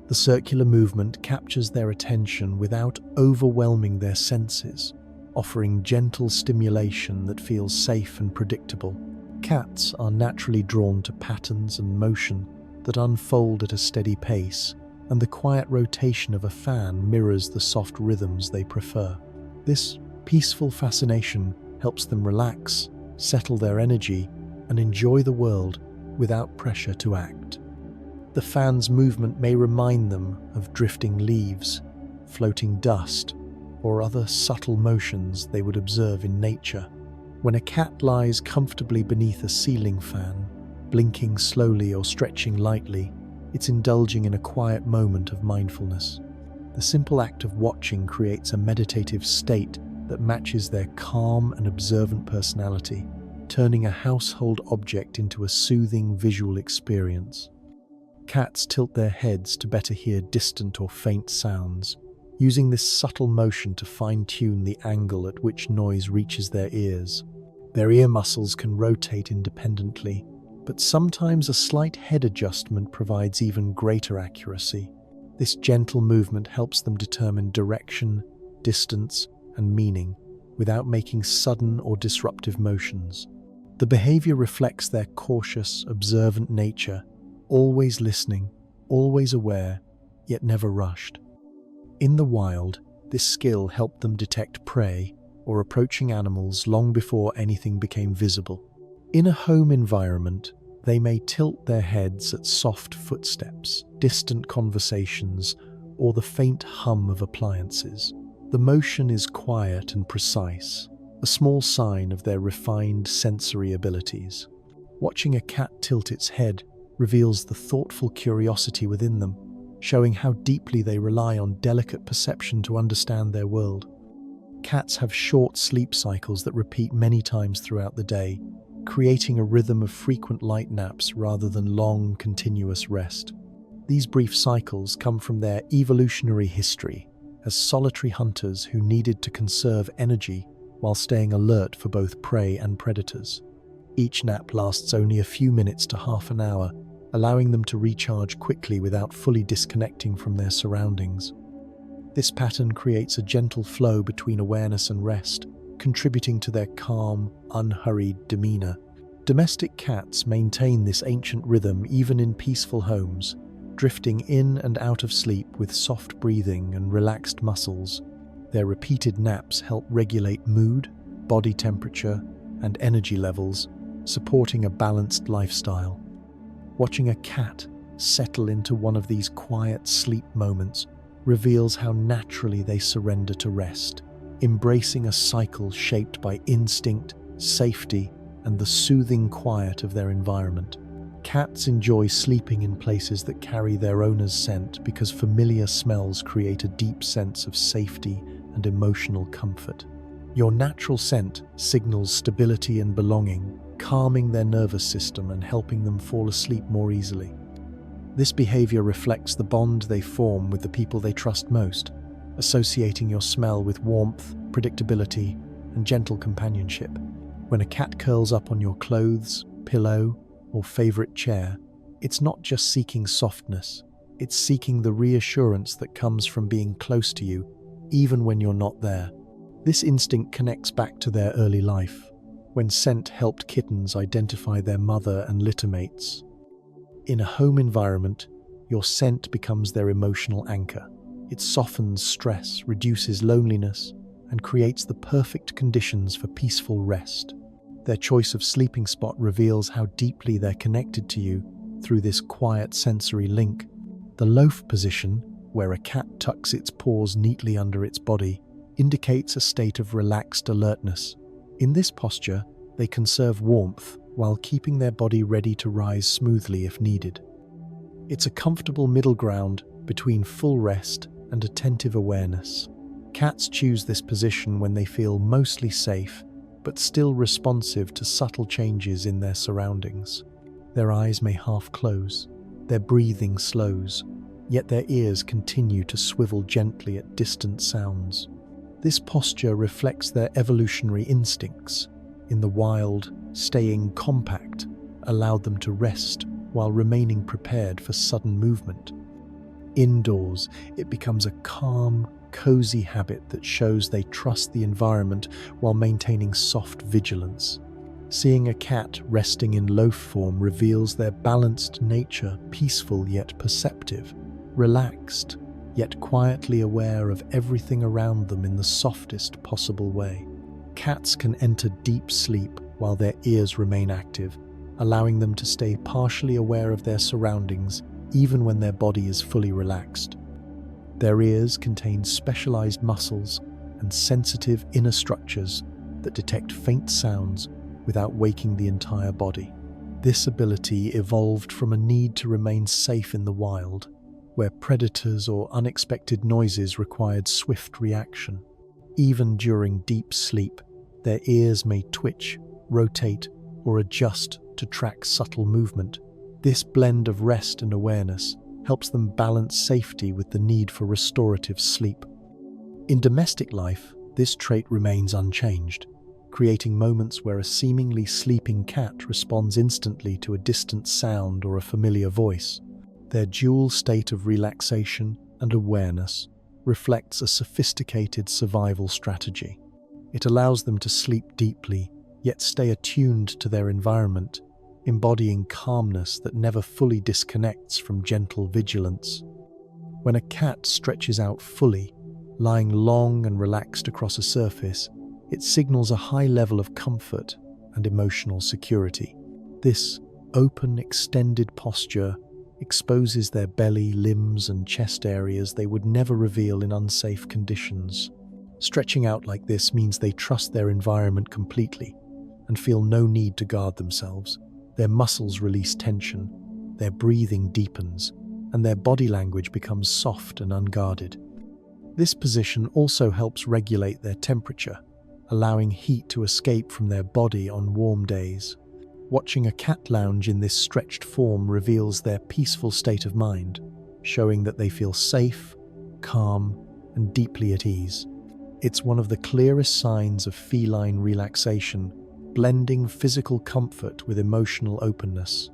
The circular movement captures their attention without overwhelming their senses, offering gentle stimulation that feels safe and predictable. Cats are naturally drawn to patterns and motion that unfold at a steady pace, and the quiet rotation of a fan mirrors the soft rhythms they prefer. This peaceful fascination helps them relax, settle their energy, and enjoy the world without pressure to act. The fan's movement may remind them of drifting leaves, floating dust, or other subtle motions they would observe in nature. When a cat lies comfortably beneath a ceiling fan, blinking slowly or stretching lightly, it's indulging in a quiet moment of mindfulness. The simple act of watching creates a meditative state that matches their calm and observant personality, turning a household object into a soothing visual experience. Cats tilt their heads to better hear distant or faint sounds, using this subtle motion to fine-tune the angle at which noise reaches their ears. Their ear muscles can rotate independently, but sometimes a slight head adjustment provides even greater accuracy. This gentle movement helps them determine direction, distance, and meaning without making sudden or disruptive motions. The behavior reflects their cautious, observant nature, always listening, always aware, yet never rushed. In the wild, this skill helped them detect prey or approaching animals long before anything became visible. In a home environment, they may tilt their heads at soft footsteps, distant conversations, or the faint hum of appliances. The motion is quiet and precise, a small sign of their refined sensory abilities. Watching a cat tilt its head reveals the thoughtful curiosity within them, showing how deeply they rely on delicate perception to understand their world. Cats have short sleep cycles that repeat many times throughout the day, creating a rhythm of frequent light naps rather than long, continuous rest. These brief cycles come from their evolutionary history as solitary hunters who needed to conserve energy while staying alert for both prey and predators. Each nap lasts only a few minutes to half an hour, allowing them to recharge quickly without fully disconnecting from their surroundings. This pattern creates a gentle flow between awareness and rest, contributing to their calm, unhurried demeanor. Domestic cats maintain this ancient rhythm even in peaceful homes, drifting in and out of sleep with soft breathing and relaxed muscles. Their repeated naps help regulate mood, body temperature, and energy levels, supporting a balanced lifestyle. Watching a cat settle into one of these quiet sleep moments reveals how naturally they surrender to rest, embracing a cycle shaped by instinct, safety, and the soothing quiet of their environment. Cats enjoy sleeping in places that carry their owner's scent because familiar smells create a deep sense of safety and emotional comfort. Your natural scent signals stability and belonging, calming their nervous system and helping them fall asleep more easily. This behavior reflects the bond they form with the people they trust most, associating your smell with warmth, predictability, and gentle companionship. When a cat curls up on your clothes, pillow, or favorite chair, it's not just seeking softness, it's seeking the reassurance that comes from being close to you, even when you're not there. This instinct connects back to their early life, when scent helped kittens identify their mother and litter mates. In a home environment, your scent becomes their emotional anchor. It softens stress, reduces loneliness, and creates the perfect conditions for peaceful rest. Their choice of sleeping spot reveals how deeply they're connected to you through this quiet sensory link. The loaf position, where a cat tucks its paws neatly under its body, indicates a state of relaxed alertness. In this posture, they conserve warmth while keeping their body ready to rise smoothly if needed. It's a comfortable middle ground between full rest and attentive awareness. Cats choose this position when they feel mostly safe, but still responsive to subtle changes in their surroundings. Their eyes may half close, their breathing slows, yet their ears continue to swivel gently at distant sounds. This posture reflects their evolutionary instincts. In the wild, staying compact allowed them to rest while remaining prepared for sudden movement. Indoors, it becomes a calm, cozy habit that shows they trust the environment while maintaining soft vigilance. Seeing a cat resting in loaf form reveals their balanced nature, peaceful yet perceptive, relaxed yet quietly aware of everything around them in the softest possible way. Cats can enter deep sleep while their ears remain active, allowing them to stay partially aware of their surroundings even when their body is fully relaxed. Their ears contain specialized muscles and sensitive inner structures that detect faint sounds without waking the entire body. This ability evolved from a need to remain safe in the wild, where predators or unexpected noises required swift reaction. Even during deep sleep, their ears may twitch, rotate, or adjust to track subtle movement. This blend of rest and awareness helps them balance safety with the need for restorative sleep. In domestic life, this trait remains unchanged, creating moments where a seemingly sleeping cat responds instantly to a distant sound or a familiar voice. Their dual state of relaxation and awareness reflects a sophisticated survival strategy. It allows them to sleep deeply, yet stay attuned to their environment, embodying calmness that never fully disconnects from gentle vigilance. When a cat stretches out fully, lying long and relaxed across a surface, it signals a high level of comfort and emotional security. This open, extended posture exposes their belly, limbs, and chest areas they would never reveal in unsafe conditions. Stretching out like this means they trust their environment completely and feel no need to guard themselves. Their muscles release tension, their breathing deepens, and their body language becomes soft and unguarded. This position also helps regulate their temperature, allowing heat to escape from their body on warm days. Watching a cat lounge in this stretched form reveals their peaceful state of mind, showing that they feel safe, calm, and deeply at ease. It's one of the clearest signs of feline relaxation, blending physical comfort with emotional openness.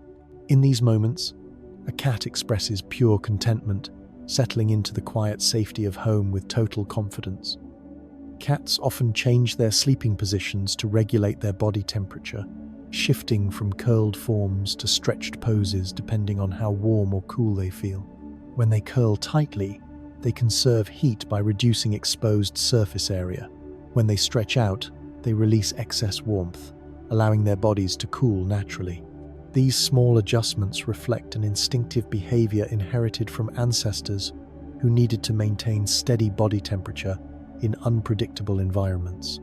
In these moments, a cat expresses pure contentment, settling into the quiet safety of home with total confidence. Cats often change their sleeping positions to regulate their body temperature, shifting from curled forms to stretched poses depending on how warm or cool they feel. When they curl tightly, they conserve heat by reducing exposed surface area. When they stretch out, they release excess warmth, allowing their bodies to cool naturally. These small adjustments reflect an instinctive behavior inherited from ancestors who needed to maintain steady body temperature in unpredictable environments.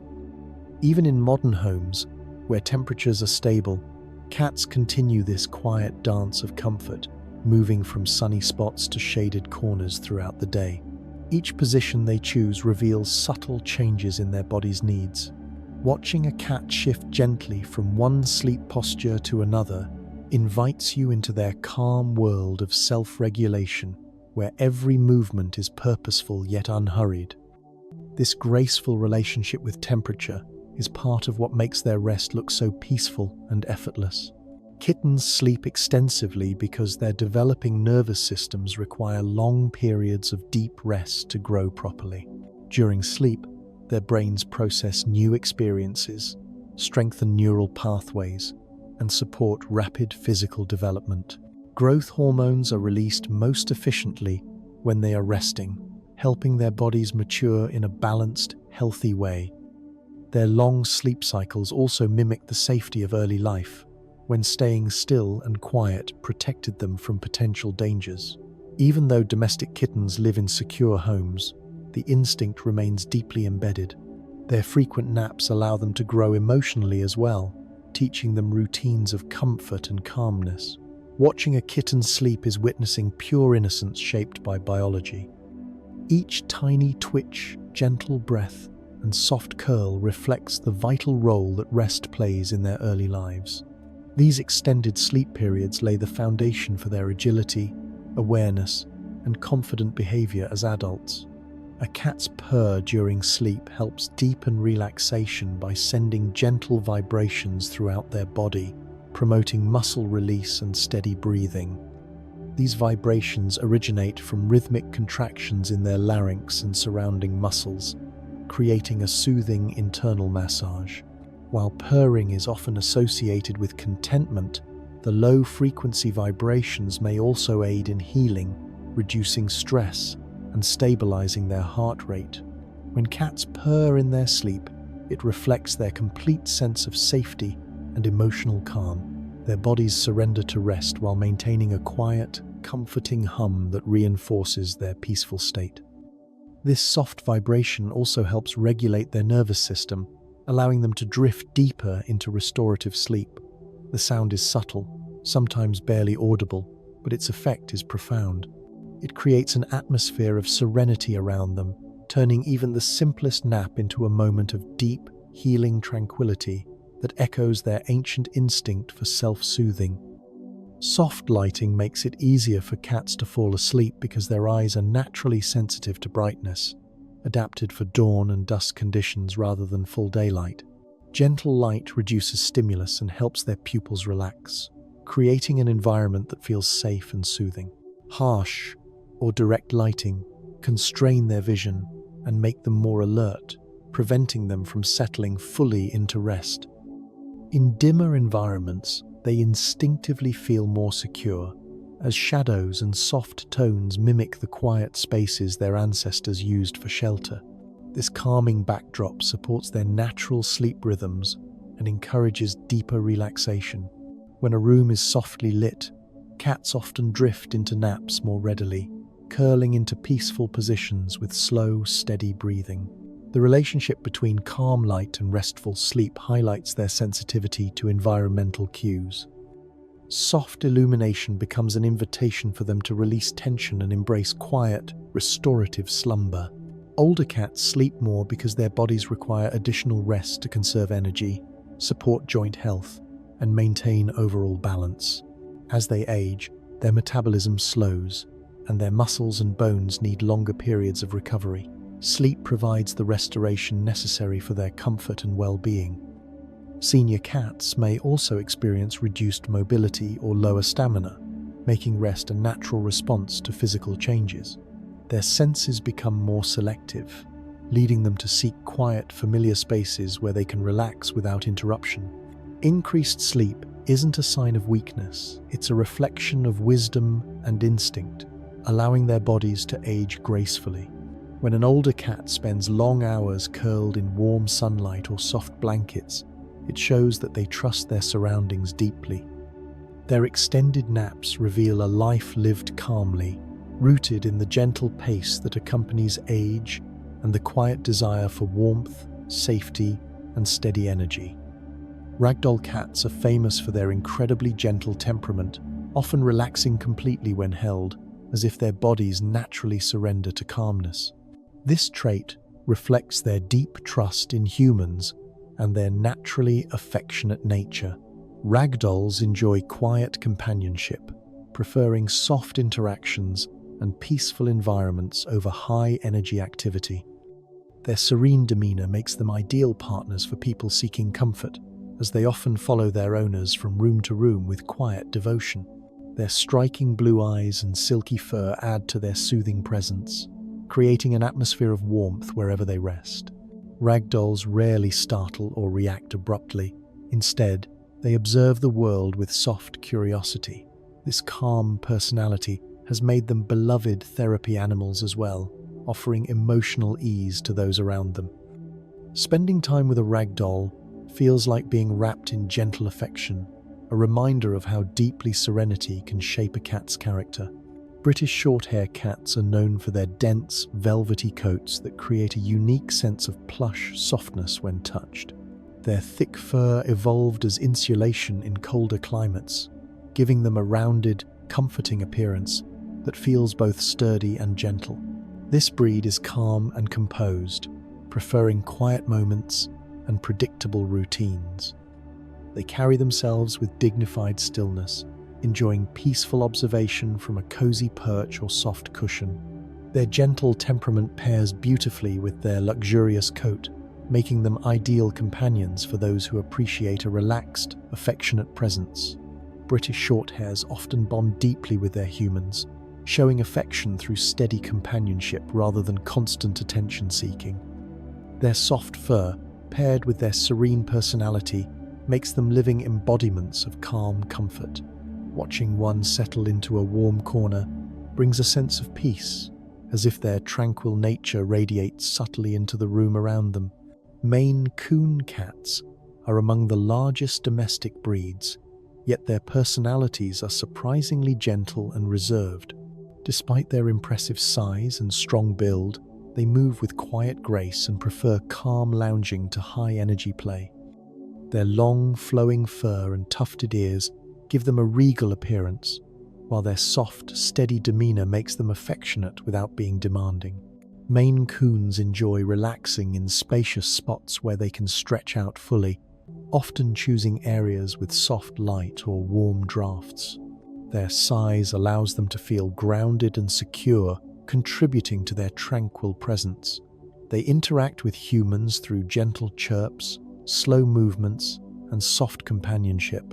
Even in modern homes, where temperatures are stable, cats continue this quiet dance of comfort, moving from sunny spots to shaded corners throughout the day. Each position they choose reveals subtle changes in their body's needs. Watching a cat shift gently from one sleep posture to another invites you into their calm world of self-regulation, where every movement is purposeful yet unhurried. This graceful relationship with temperature is part of what makes their rest look so peaceful and effortless. Kittens sleep extensively because their developing nervous systems require long periods of deep rest to grow properly. During sleep, their brains process new experiences, strengthen neural pathways, and support rapid physical development. Growth hormones are released most efficiently when they are resting, helping their bodies mature in a balanced, healthy way. Their long sleep cycles also mimic the safety of early life, when staying still and quiet protected them from potential dangers. Even though domestic kittens live in secure homes, the instinct remains deeply embedded. Their frequent naps allow them to grow emotionally as well, teaching them routines of comfort and calmness. Watching a kitten sleep is witnessing pure innocence shaped by biology. Each tiny twitch, gentle breath, and soft curl reflects the vital role that rest plays in their early lives. These extended sleep periods lay the foundation for their agility, awareness, and confident behavior as adults. A cat's purr during sleep helps deepen relaxation by sending gentle vibrations throughout their body, promoting muscle release and steady breathing. These vibrations originate from rhythmic contractions in their larynx and surrounding muscles, creating a soothing internal massage. While purring is often associated with contentment, the low-frequency vibrations may also aid in healing, reducing stress, and stabilizing their heart rate. When cats purr in their sleep, it reflects their complete sense of safety and emotional calm. Their bodies surrender to rest while maintaining a quiet, comforting hum that reinforces their peaceful state. This soft vibration also helps regulate their nervous system, allowing them to drift deeper into restorative sleep. The sound is subtle, sometimes barely audible, but its effect is profound. It creates an atmosphere of serenity around them, turning even the simplest nap into a moment of deep, healing tranquility that echoes their ancient instinct for self-soothing. Soft lighting makes it easier for cats to fall asleep because their eyes are naturally sensitive to brightness, adapted for dawn and dusk conditions rather than full daylight. Gentle light reduces stimulus and helps their pupils relax, creating an environment that feels safe and soothing. Harsh or direct lighting constrain their vision and make them more alert, preventing them from settling fully into rest. In dimmer environments, they instinctively feel more secure, as shadows and soft tones mimic the quiet spaces their ancestors used for shelter. This calming backdrop supports their natural sleep rhythms and encourages deeper relaxation. When a room is softly lit, cats often drift into naps more readily, curling into peaceful positions with slow, steady breathing. The relationship between calm light and restful sleep highlights their sensitivity to environmental cues. Soft illumination becomes an invitation for them to release tension and embrace quiet, restorative slumber. Older cats sleep more because their bodies require additional rest to conserve energy, support joint health, and maintain overall balance. As they age, their metabolism slows, and their muscles and bones need longer periods of recovery. Sleep provides the restoration necessary for their comfort and well-being. Senior cats may also experience reduced mobility or lower stamina, making rest a natural response to physical changes. Their senses become more selective, leading them to seek quiet, familiar spaces where they can relax without interruption. Increased sleep isn't a sign of weakness, it's a reflection of wisdom and instinct, allowing their bodies to age gracefully. When an older cat spends long hours curled in warm sunlight or soft blankets, it shows that they trust their surroundings deeply. Their extended naps reveal a life lived calmly, rooted in the gentle pace that accompanies age and the quiet desire for warmth, safety, and steady energy. Ragdoll cats are famous for their incredibly gentle temperament, often relaxing completely when held, as if their bodies naturally surrender to calmness. This trait reflects their deep trust in humans and their naturally affectionate nature. Ragdolls enjoy quiet companionship, preferring soft interactions and peaceful environments over high-energy activity. Their serene demeanor makes them ideal partners for people seeking comfort, as they often follow their owners from room to room with quiet devotion. Their striking blue eyes and silky fur add to their soothing presence, creating an atmosphere of warmth wherever they rest. Ragdolls rarely startle or react abruptly. Instead, they observe the world with soft curiosity. This calm personality has made them beloved therapy animals as well, offering emotional ease to those around them. Spending time with a ragdoll feels like being wrapped in gentle affection, a reminder of how deeply serenity can shape a cat's character. British Shorthair cats are known for their dense, velvety coats that create a unique sense of plush softness when touched. Their thick fur evolved as insulation in colder climates, giving them a rounded, comforting appearance that feels both sturdy and gentle. This breed is calm and composed, preferring quiet moments and predictable routines. They carry themselves with dignified stillness, enjoying peaceful observation from a cozy perch or soft cushion. Their gentle temperament pairs beautifully with their luxurious coat, making them ideal companions for those who appreciate a relaxed, affectionate presence. British Shorthairs often bond deeply with their humans, showing affection through steady companionship rather than constant attention-seeking. Their soft fur, paired with their serene personality, makes them living embodiments of calm comfort. Watching one settle into a warm corner brings a sense of peace, as if their tranquil nature radiates subtly into the room around them. Maine Coon cats are among the largest domestic breeds, yet their personalities are surprisingly gentle and reserved. Despite their impressive size and strong build, they move with quiet grace and prefer calm lounging to high-energy play. Their long, flowing fur and tufted ears give them a regal appearance, while their soft, steady demeanor makes them affectionate without being demanding. Maine Coons enjoy relaxing in spacious spots where they can stretch out fully, often choosing areas with soft light or warm drafts. Their size allows them to feel grounded and secure, contributing to their tranquil presence. They interact with humans through gentle chirps, slow movements, and soft companionship.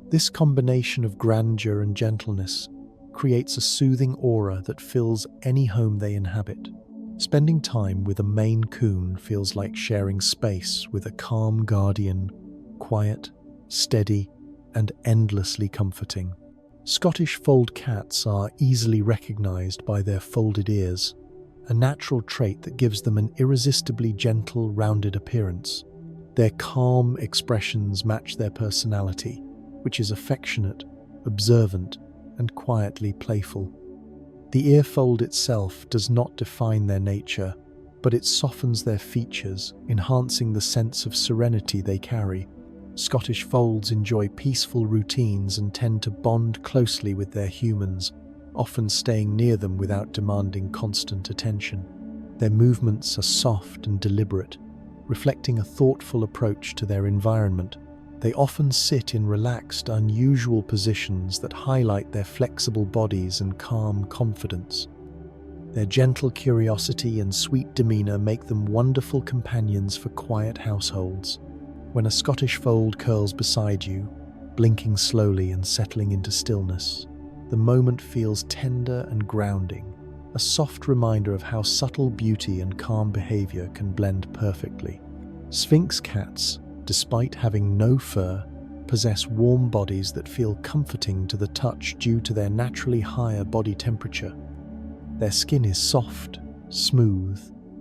This combination of grandeur and gentleness creates a soothing aura that fills any home they inhabit. Spending time with a Maine Coon feels like sharing space with a calm guardian, quiet, steady, and endlessly comforting. Scottish fold cats are easily recognized by their folded ears, a natural trait that gives them an irresistibly gentle, rounded appearance. Their calm expressions match their personality, which is affectionate, observant, and quietly playful. The ear fold itself does not define their nature, but it softens their features, enhancing the sense of serenity they carry. Scottish folds enjoy peaceful routines and tend to bond closely with their humans, often staying near them without demanding constant attention. Their movements are soft and deliberate, reflecting a thoughtful approach to their environment. They often sit in relaxed, unusual positions that highlight their flexible bodies and calm confidence. Their gentle curiosity and sweet demeanor make them wonderful companions for quiet households. When a Scottish fold curls beside you, blinking slowly and settling into stillness, the moment feels tender and grounding, a soft reminder of how subtle beauty and calm behavior can blend perfectly. Sphinx cats, despite having no fur, possess warm bodies that feel comforting to the touch due to their naturally higher body temperature. Their skin is soft, smooth,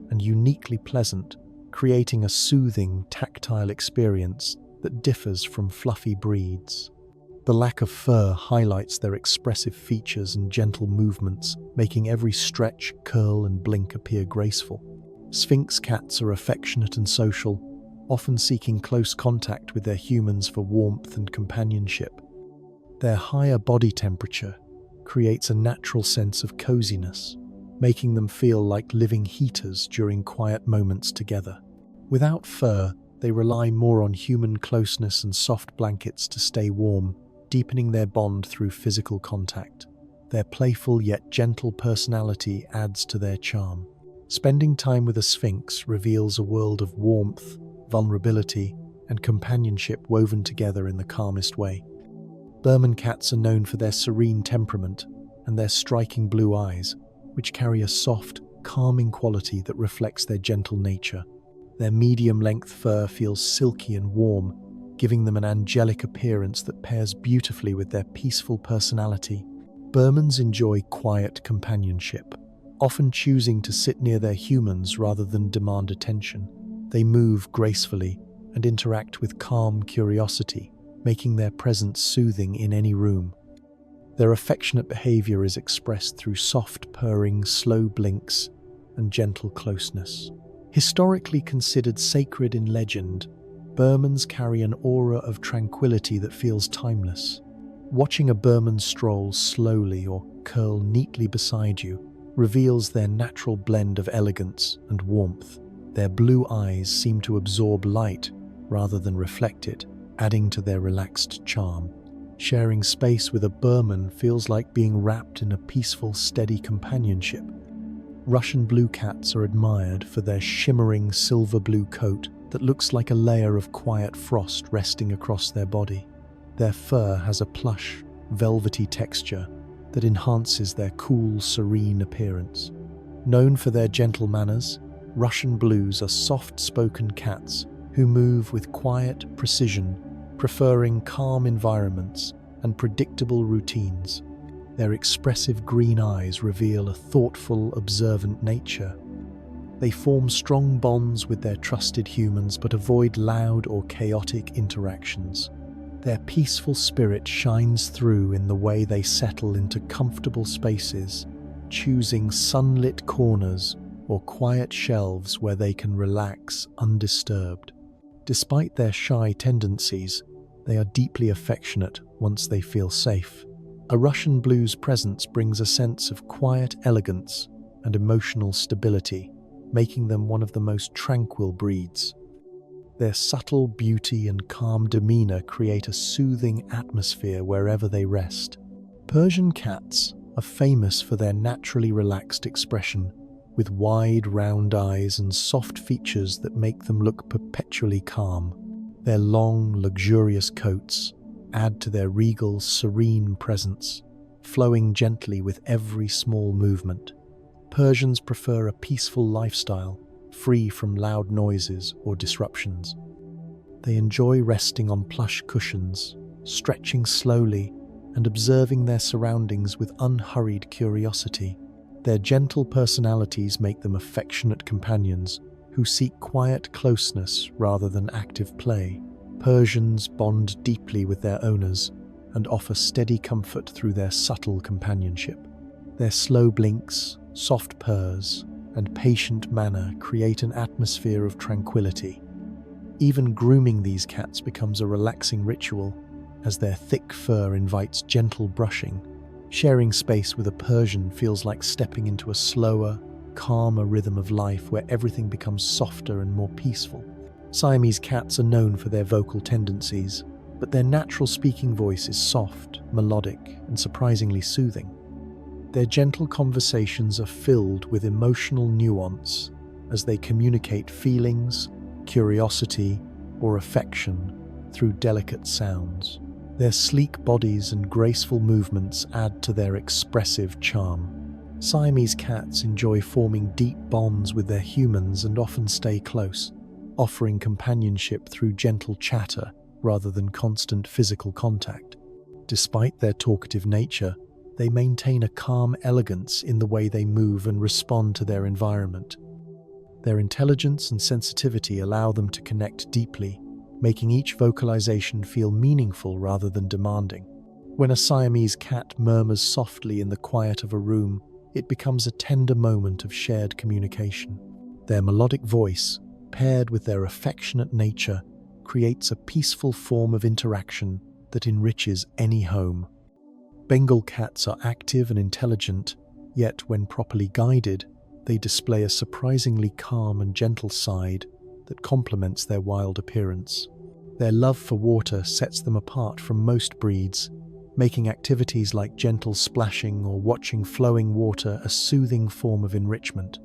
and uniquely pleasant, creating a soothing, tactile experience that differs from fluffy breeds. The lack of fur highlights their expressive features and gentle movements, making every stretch, curl, and blink appear graceful. Sphinx cats are affectionate and social, often seeking close contact with their humans for warmth and companionship. Their higher body temperature creates a natural sense of coziness, making them feel like living heaters during quiet moments together. Without fur, they rely more on human closeness and soft blankets to stay warm, deepening their bond through physical contact. Their playful yet gentle personality adds to their charm. Spending time with a sphinx reveals a world of warmth, vulnerability, and companionship woven together in the calmest way. Burman cats are known for their serene temperament and their striking blue eyes, which carry a soft, calming quality that reflects their gentle nature. Their medium-length fur feels silky and warm, giving them an angelic appearance that pairs beautifully with their peaceful personality. Burmans enjoy quiet companionship, often choosing to sit near their humans rather than demand attention. They move gracefully and interact with calm curiosity, making their presence soothing in any room. Their affectionate behavior is expressed through soft purring, slow blinks, and gentle closeness. Historically considered sacred in legend, Burmans carry an aura of tranquility that feels timeless. Watching a Burman stroll slowly or curl neatly beside you reveals their natural blend of elegance and warmth. Their blue eyes seem to absorb light rather than reflect it, adding to their relaxed charm. Sharing space with a Burman feels like being wrapped in a peaceful, steady companionship. Russian blue cats are admired for their shimmering silver blue coat that looks like a layer of quiet frost resting across their body. Their fur has a plush, velvety texture that enhances their cool, serene appearance. Known for their gentle manners, Russian blues are soft-spoken cats who move with quiet precision, preferring calm environments and predictable routines. Their expressive green eyes reveal a thoughtful, observant nature. They form strong bonds with their trusted humans but avoid loud or chaotic interactions. Their peaceful spirit shines through in the way they settle into comfortable spaces, choosing sunlit corners or quiet shelves where they can relax undisturbed. Despite their shy tendencies, they are deeply affectionate once they feel safe. A Russian blue's presence brings a sense of quiet elegance and emotional stability, making them one of the most tranquil breeds. Their subtle beauty and calm demeanor create a soothing atmosphere wherever they rest. Persian cats are famous for their naturally relaxed expression, with wide, round eyes and soft features that make them look perpetually calm. Their long, luxurious coats add to their regal, serene presence, flowing gently with every small movement. Persians prefer a peaceful lifestyle, free from loud noises or disruptions. They enjoy resting on plush cushions, stretching slowly, and observing their surroundings with unhurried curiosity. Their gentle personalities make them affectionate companions who seek quiet closeness rather than active play. Persians bond deeply with their owners and offer steady comfort through their subtle companionship. Their slow blinks, soft purrs, and patient manner create an atmosphere of tranquility. Even grooming these cats becomes a relaxing ritual, as their thick fur invites gentle brushing. Sharing space with a Persian feels like stepping into a slower, calmer rhythm of life where everything becomes softer and more peaceful. Siamese cats are known for their vocal tendencies, but their natural speaking voice is soft, melodic, and surprisingly soothing. Their gentle conversations are filled with emotional nuance as they communicate feelings, curiosity, or affection through delicate sounds. Their sleek bodies and graceful movements add to their expressive charm. Siamese cats enjoy forming deep bonds with their humans and often stay close, offering companionship through gentle chatter rather than constant physical contact. Despite their talkative nature, they maintain a calm elegance in the way they move and respond to their environment. Their intelligence and sensitivity allow them to connect deeply, making each vocalization feel meaningful rather than demanding. When a Siamese cat murmurs softly in the quiet of a room, it becomes a tender moment of shared communication. Their melodic voice, paired with their affectionate nature, creates a peaceful form of interaction that enriches any home. Bengal cats are active and intelligent, yet when properly guided, they display a surprisingly calm and gentle side that complements their wild appearance. Their love for water sets them apart from most breeds, making activities like gentle splashing or watching flowing water a soothing form of enrichment.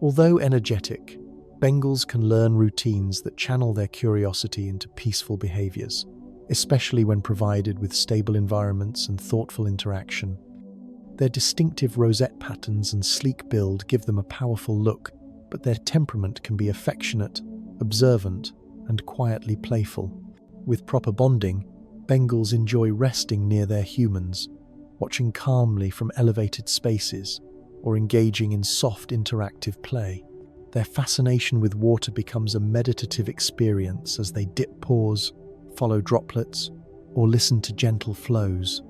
Although energetic, Bengals can learn routines that channel their curiosity into peaceful behaviors, especially when provided with stable environments and thoughtful interaction. Their distinctive rosette patterns and sleek build give them a powerful look, but their temperament can be affectionate, observant, and quietly playful. With proper bonding, Bengals enjoy resting near their humans, watching calmly from elevated spaces, or engaging in soft interactive play. Their fascination with water becomes a meditative experience as they dip paws, follow droplets, or listen to gentle flows.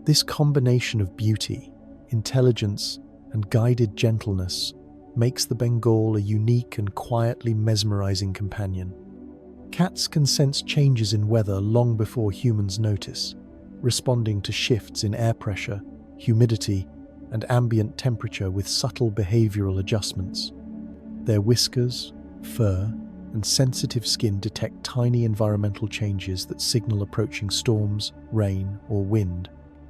This combination of beauty, intelligence, and guided gentleness makes the Bengal a unique and quietly mesmerizing companion. Cats can sense changes in weather long before humans notice, responding to shifts in air pressure, humidity, and ambient temperature with subtle behavioral adjustments. Their whiskers, fur, and sensitive skin detect tiny environmental changes that signal approaching storms, rain, or wind.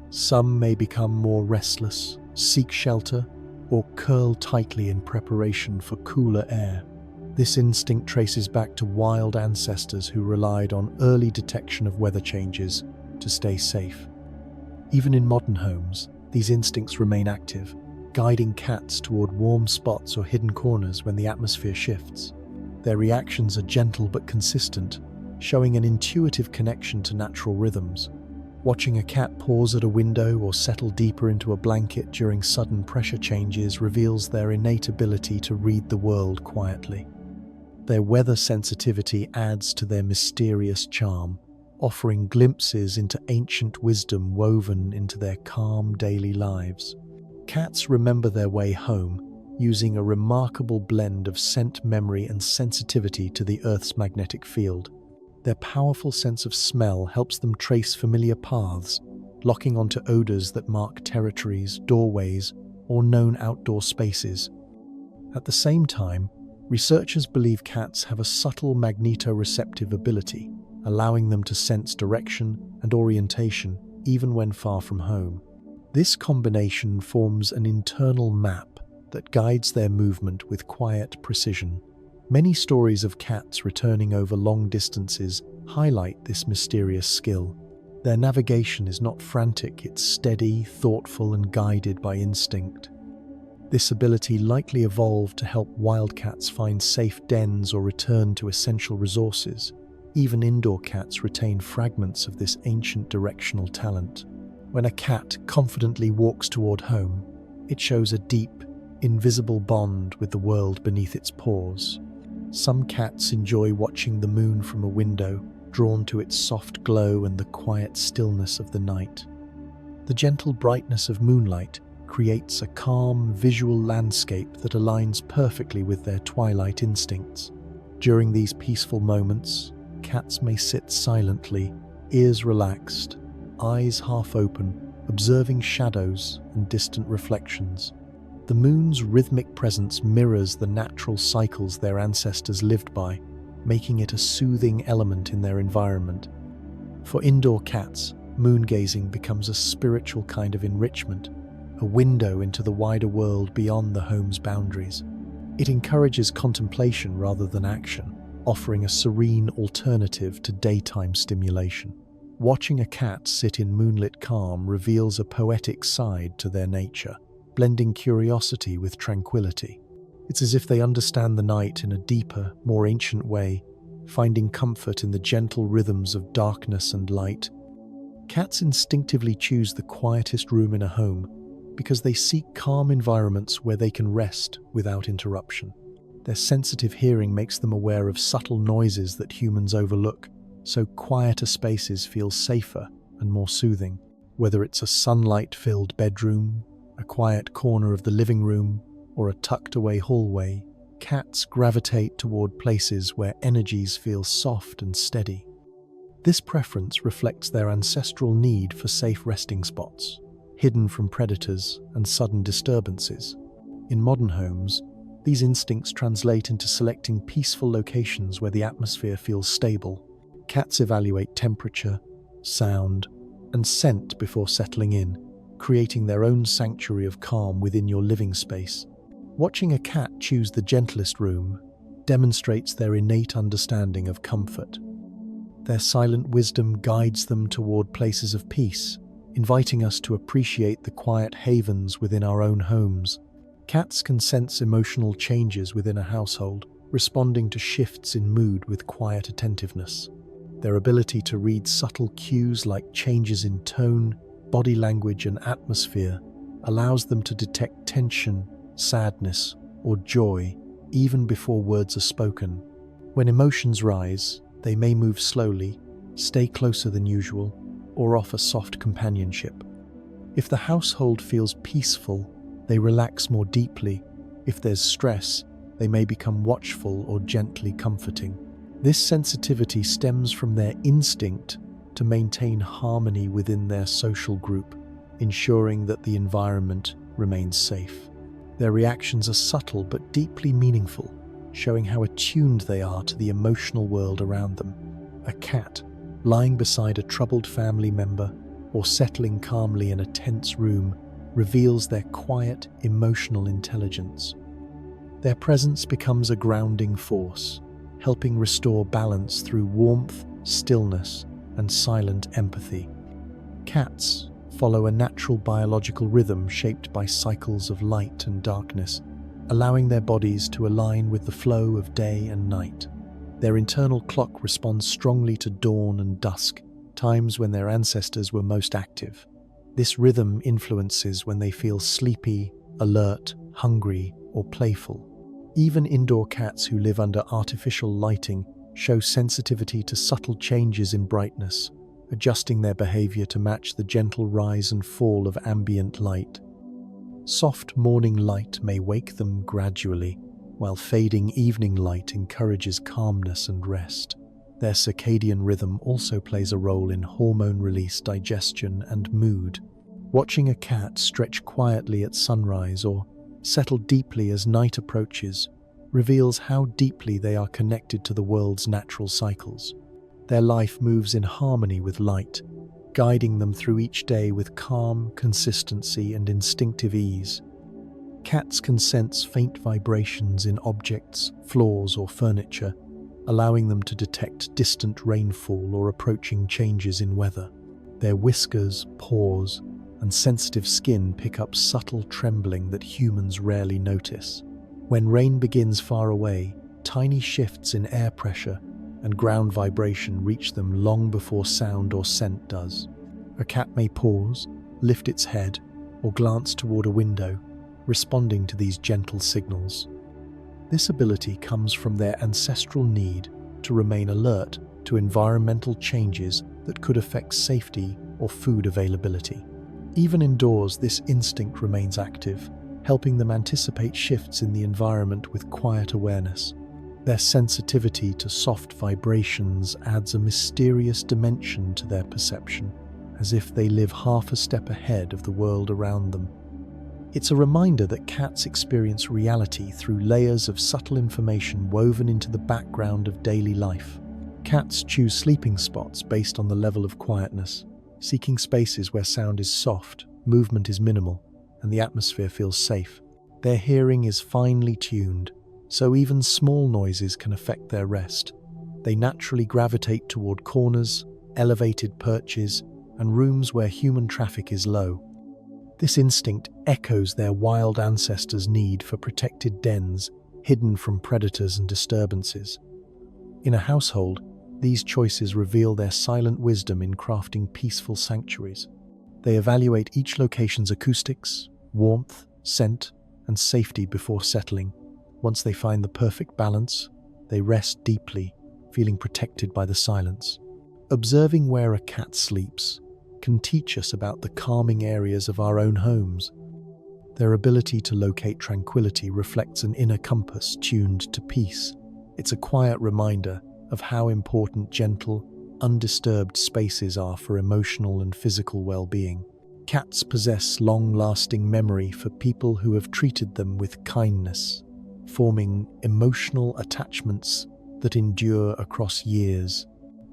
Some may become more restless, seek shelter, or curl tightly in preparation for cooler air. This instinct traces back to wild ancestors who relied on early detection of weather changes to stay safe. Even in modern homes, these instincts remain active, guiding cats toward warm spots or hidden corners when the atmosphere shifts. Their reactions are gentle but consistent, showing an intuitive connection to natural rhythms. Watching a cat pause at a window or settle deeper into a blanket during sudden pressure changes reveals their innate ability to read the world quietly. Their weather sensitivity adds to their mysterious charm, offering glimpses into ancient wisdom woven into their calm daily lives. Cats remember their way home, using a remarkable blend of scent memory and sensitivity to the Earth's magnetic field. Their powerful sense of smell helps them trace familiar paths, locking onto odors that mark territories, doorways, or known outdoor spaces. At the same time, researchers believe cats have a subtle magnetoreceptive ability, allowing them to sense direction and orientation even when far from home. This combination forms an internal map that guides their movement with quiet precision. Many stories of cats returning over long distances highlight this mysterious skill. Their navigation is not frantic, it's steady, thoughtful, and guided by instinct. This ability likely evolved to help wildcats find safe dens or return to essential resources. Even indoor cats retain fragments of this ancient directional talent. When a cat confidently walks toward home, it shows a deep, invisible bond with the world beneath its paws. Some cats enjoy watching the moon from a window, drawn to its soft glow and the quiet stillness of the night. The gentle brightness of moonlight creates a calm, visual landscape that aligns perfectly with their twilight instincts. During these peaceful moments, cats may sit silently, ears relaxed, eyes half open, observing shadows and distant reflections. The moon's rhythmic presence mirrors the natural cycles their ancestors lived by, making it a soothing element in their environment. For indoor cats, moon gazing becomes a spiritual kind of enrichment, a window into the wider world beyond the home's boundaries. It encourages contemplation rather than action, offering a serene alternative to daytime stimulation. Watching a cat sit in moonlit calm reveals a poetic side to their nature, blending curiosity with tranquility. It's as if they understand the night in a deeper, more ancient way, finding comfort in the gentle rhythms of darkness and light. Cats instinctively choose the quietest room in a home because they seek calm environments where they can rest without interruption. Their sensitive hearing makes them aware of subtle noises that humans overlook, so quieter spaces feel safer and more soothing. Whether it's a sunlight-filled bedroom, a quiet corner of the living room, or a tucked-away hallway, cats gravitate toward places where energies feel soft and steady. This preference reflects their ancestral need for safe resting spots, hidden from predators and sudden disturbances. In modern homes, these instincts translate into selecting peaceful locations where the atmosphere feels stable. Cats evaluate temperature, sound, and scent before settling in, creating their own sanctuary of calm within your living space. Watching a cat choose the gentlest room demonstrates their innate understanding of comfort. Their silent wisdom guides them toward places of peace, inviting us to appreciate the quiet havens within our own homes. Cats can sense emotional changes within a household, responding to shifts in mood with quiet attentiveness. Their ability to read subtle cues like changes in tone, body language, and atmosphere allows them to detect tension, sadness, or joy even before words are spoken. When emotions rise, they may move slowly, stay closer than usual, or offer soft companionship. If the household feels peaceful, they relax more deeply. If there's stress, they may become watchful or gently comforting. This sensitivity stems from their instinct to maintain harmony within their social group, ensuring that the environment remains safe. Their reactions are subtle but deeply meaningful, showing how attuned they are to the emotional world around them. A cat, lying beside a troubled family member or settling calmly in a tense room, reveals their quiet, emotional intelligence. Their presence becomes a grounding force, helping restore balance through warmth, stillness, and silent empathy. Cats follow a natural biological rhythm shaped by cycles of light and darkness, allowing their bodies to align with the flow of day and night. Their internal clock responds strongly to dawn and dusk, times when their ancestors were most active. This rhythm influences when they feel sleepy, alert, hungry, or playful. Even indoor cats who live under artificial lighting show sensitivity to subtle changes in brightness, adjusting their behavior to match the gentle rise and fall of ambient light. Soft morning light may wake them gradually, while fading evening light encourages calmness and rest. Their circadian rhythm also plays a role in hormone release, digestion, and mood. Watching a cat stretch quietly at sunrise or settle deeply as night approaches reveals how deeply they are connected to the world's natural cycles. Their life moves in harmony with light, guiding them through each day with calm, consistency, and instinctive ease. Cats can sense faint vibrations in objects, floors, or furniture, allowing them to detect distant rainfall or approaching changes in weather. Their whiskers, paws, and sensitive skin pick up subtle trembling that humans rarely notice. When rain begins far away, tiny shifts in air pressure and ground vibration reach them long before sound or scent does. A cat may pause, lift its head, or glance toward a window, responding to these gentle signals. This ability comes from their ancestral need to remain alert to environmental changes that could affect safety or food availability. Even indoors, this instinct remains active, helping them anticipate shifts in the environment with quiet awareness. Their sensitivity to soft vibrations adds a mysterious dimension to their perception, as if they live half a step ahead of the world around them. It's a reminder that cats experience reality through layers of subtle information woven into the background of daily life. Cats choose sleeping spots based on the level of quietness, seeking spaces where sound is soft, movement is minimal, and the atmosphere feels safe. Their hearing is finely tuned, so even small noises can affect their rest. They naturally gravitate toward corners, elevated perches, and rooms where human traffic is low. This instinct echoes their wild ancestors' need for protected dens hidden from predators and disturbances. In a household, these choices reveal their silent wisdom in crafting peaceful sanctuaries. They evaluate each location's acoustics, warmth, scent, and safety before settling. Once they find the perfect balance, they rest deeply, feeling protected by the silence. Observing where a cat sleeps can teach us about the calming areas of our own homes. Their ability to locate tranquility reflects an inner compass tuned to peace. It's a quiet reminder of how important gentle, undisturbed spaces are for emotional and physical well-being. Cats possess long-lasting memory for people who have treated them with kindness, forming emotional attachments that endure across years.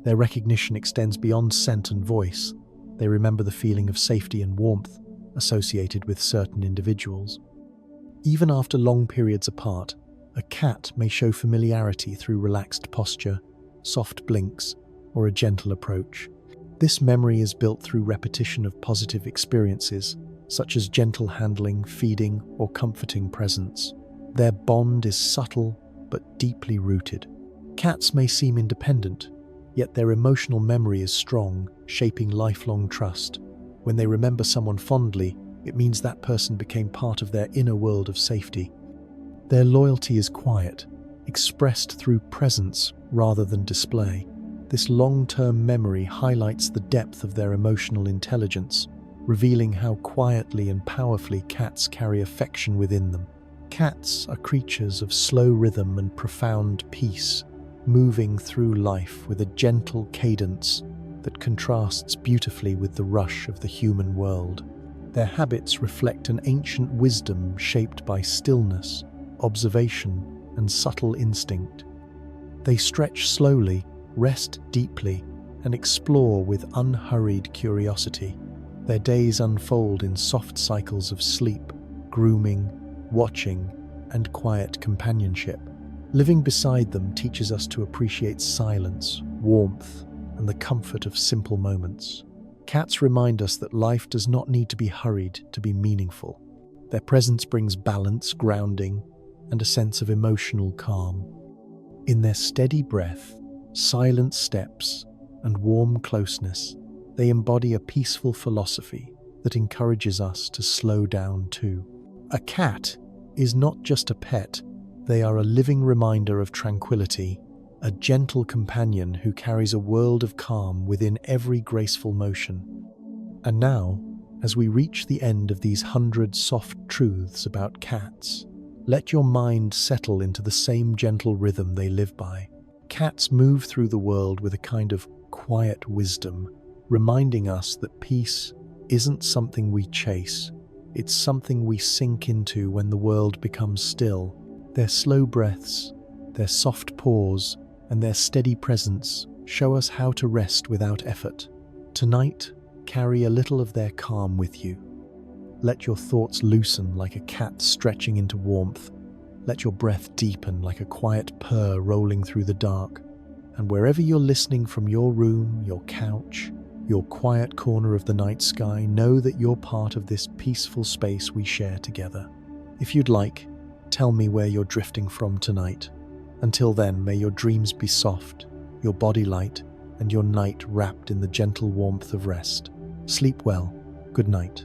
Their recognition extends beyond scent and voice. They remember the feeling of safety and warmth associated with certain individuals. Even after long periods apart, a cat may show familiarity through relaxed posture, soft blinks, or a gentle approach. This memory is built through repetition of positive experiences, such as gentle handling, feeding, or comforting presence. Their bond is subtle but deeply rooted. Cats may seem independent, yet their emotional memory is strong, shaping lifelong trust. When they remember someone fondly, it means that person became part of their inner world of safety. Their loyalty is quiet, expressed through presence rather than display. This long-term memory highlights the depth of their emotional intelligence, revealing how quietly and powerfully cats carry affection within them. Cats are creatures of slow rhythm and profound peace, moving through life with a gentle cadence that contrasts beautifully with the rush of the human world. Their habits reflect an ancient wisdom shaped by stillness, observation, and subtle instinct. They stretch slowly, rest deeply, and explore with unhurried curiosity. Their days unfold in soft cycles of sleep, grooming, watching, and quiet companionship. Living beside them teaches us to appreciate silence, warmth, and the comfort of simple moments. Cats remind us that life does not need to be hurried to be meaningful. Their presence brings balance, grounding, and a sense of emotional calm. In their steady breath, silent steps, and warm closeness, they embody a peaceful philosophy that encourages us to slow down too. A cat is not just a pet, they are a living reminder of tranquility, a gentle companion who carries a world of calm within every graceful motion. And now, as we reach the end of these 100 soft truths about cats, let your mind settle into the same gentle rhythm they live by. Cats move through the world with a kind of quiet wisdom, reminding us that peace isn't something we chase, it's something we sink into when the world becomes still. Their slow breaths, their soft paws, and their steady presence show us how to rest without effort. Tonight, carry a little of their calm with you. Let your thoughts loosen like a cat stretching into warmth. Let your breath deepen like a quiet purr rolling through the dark. And wherever you're listening from, your room, your couch, your quiet corner of the night sky, know that you're part of this peaceful space we share together. If you'd like, tell me where you're drifting from tonight. Until then, may your dreams be soft, your body light, and your night wrapped in the gentle warmth of rest. Sleep well. Good night.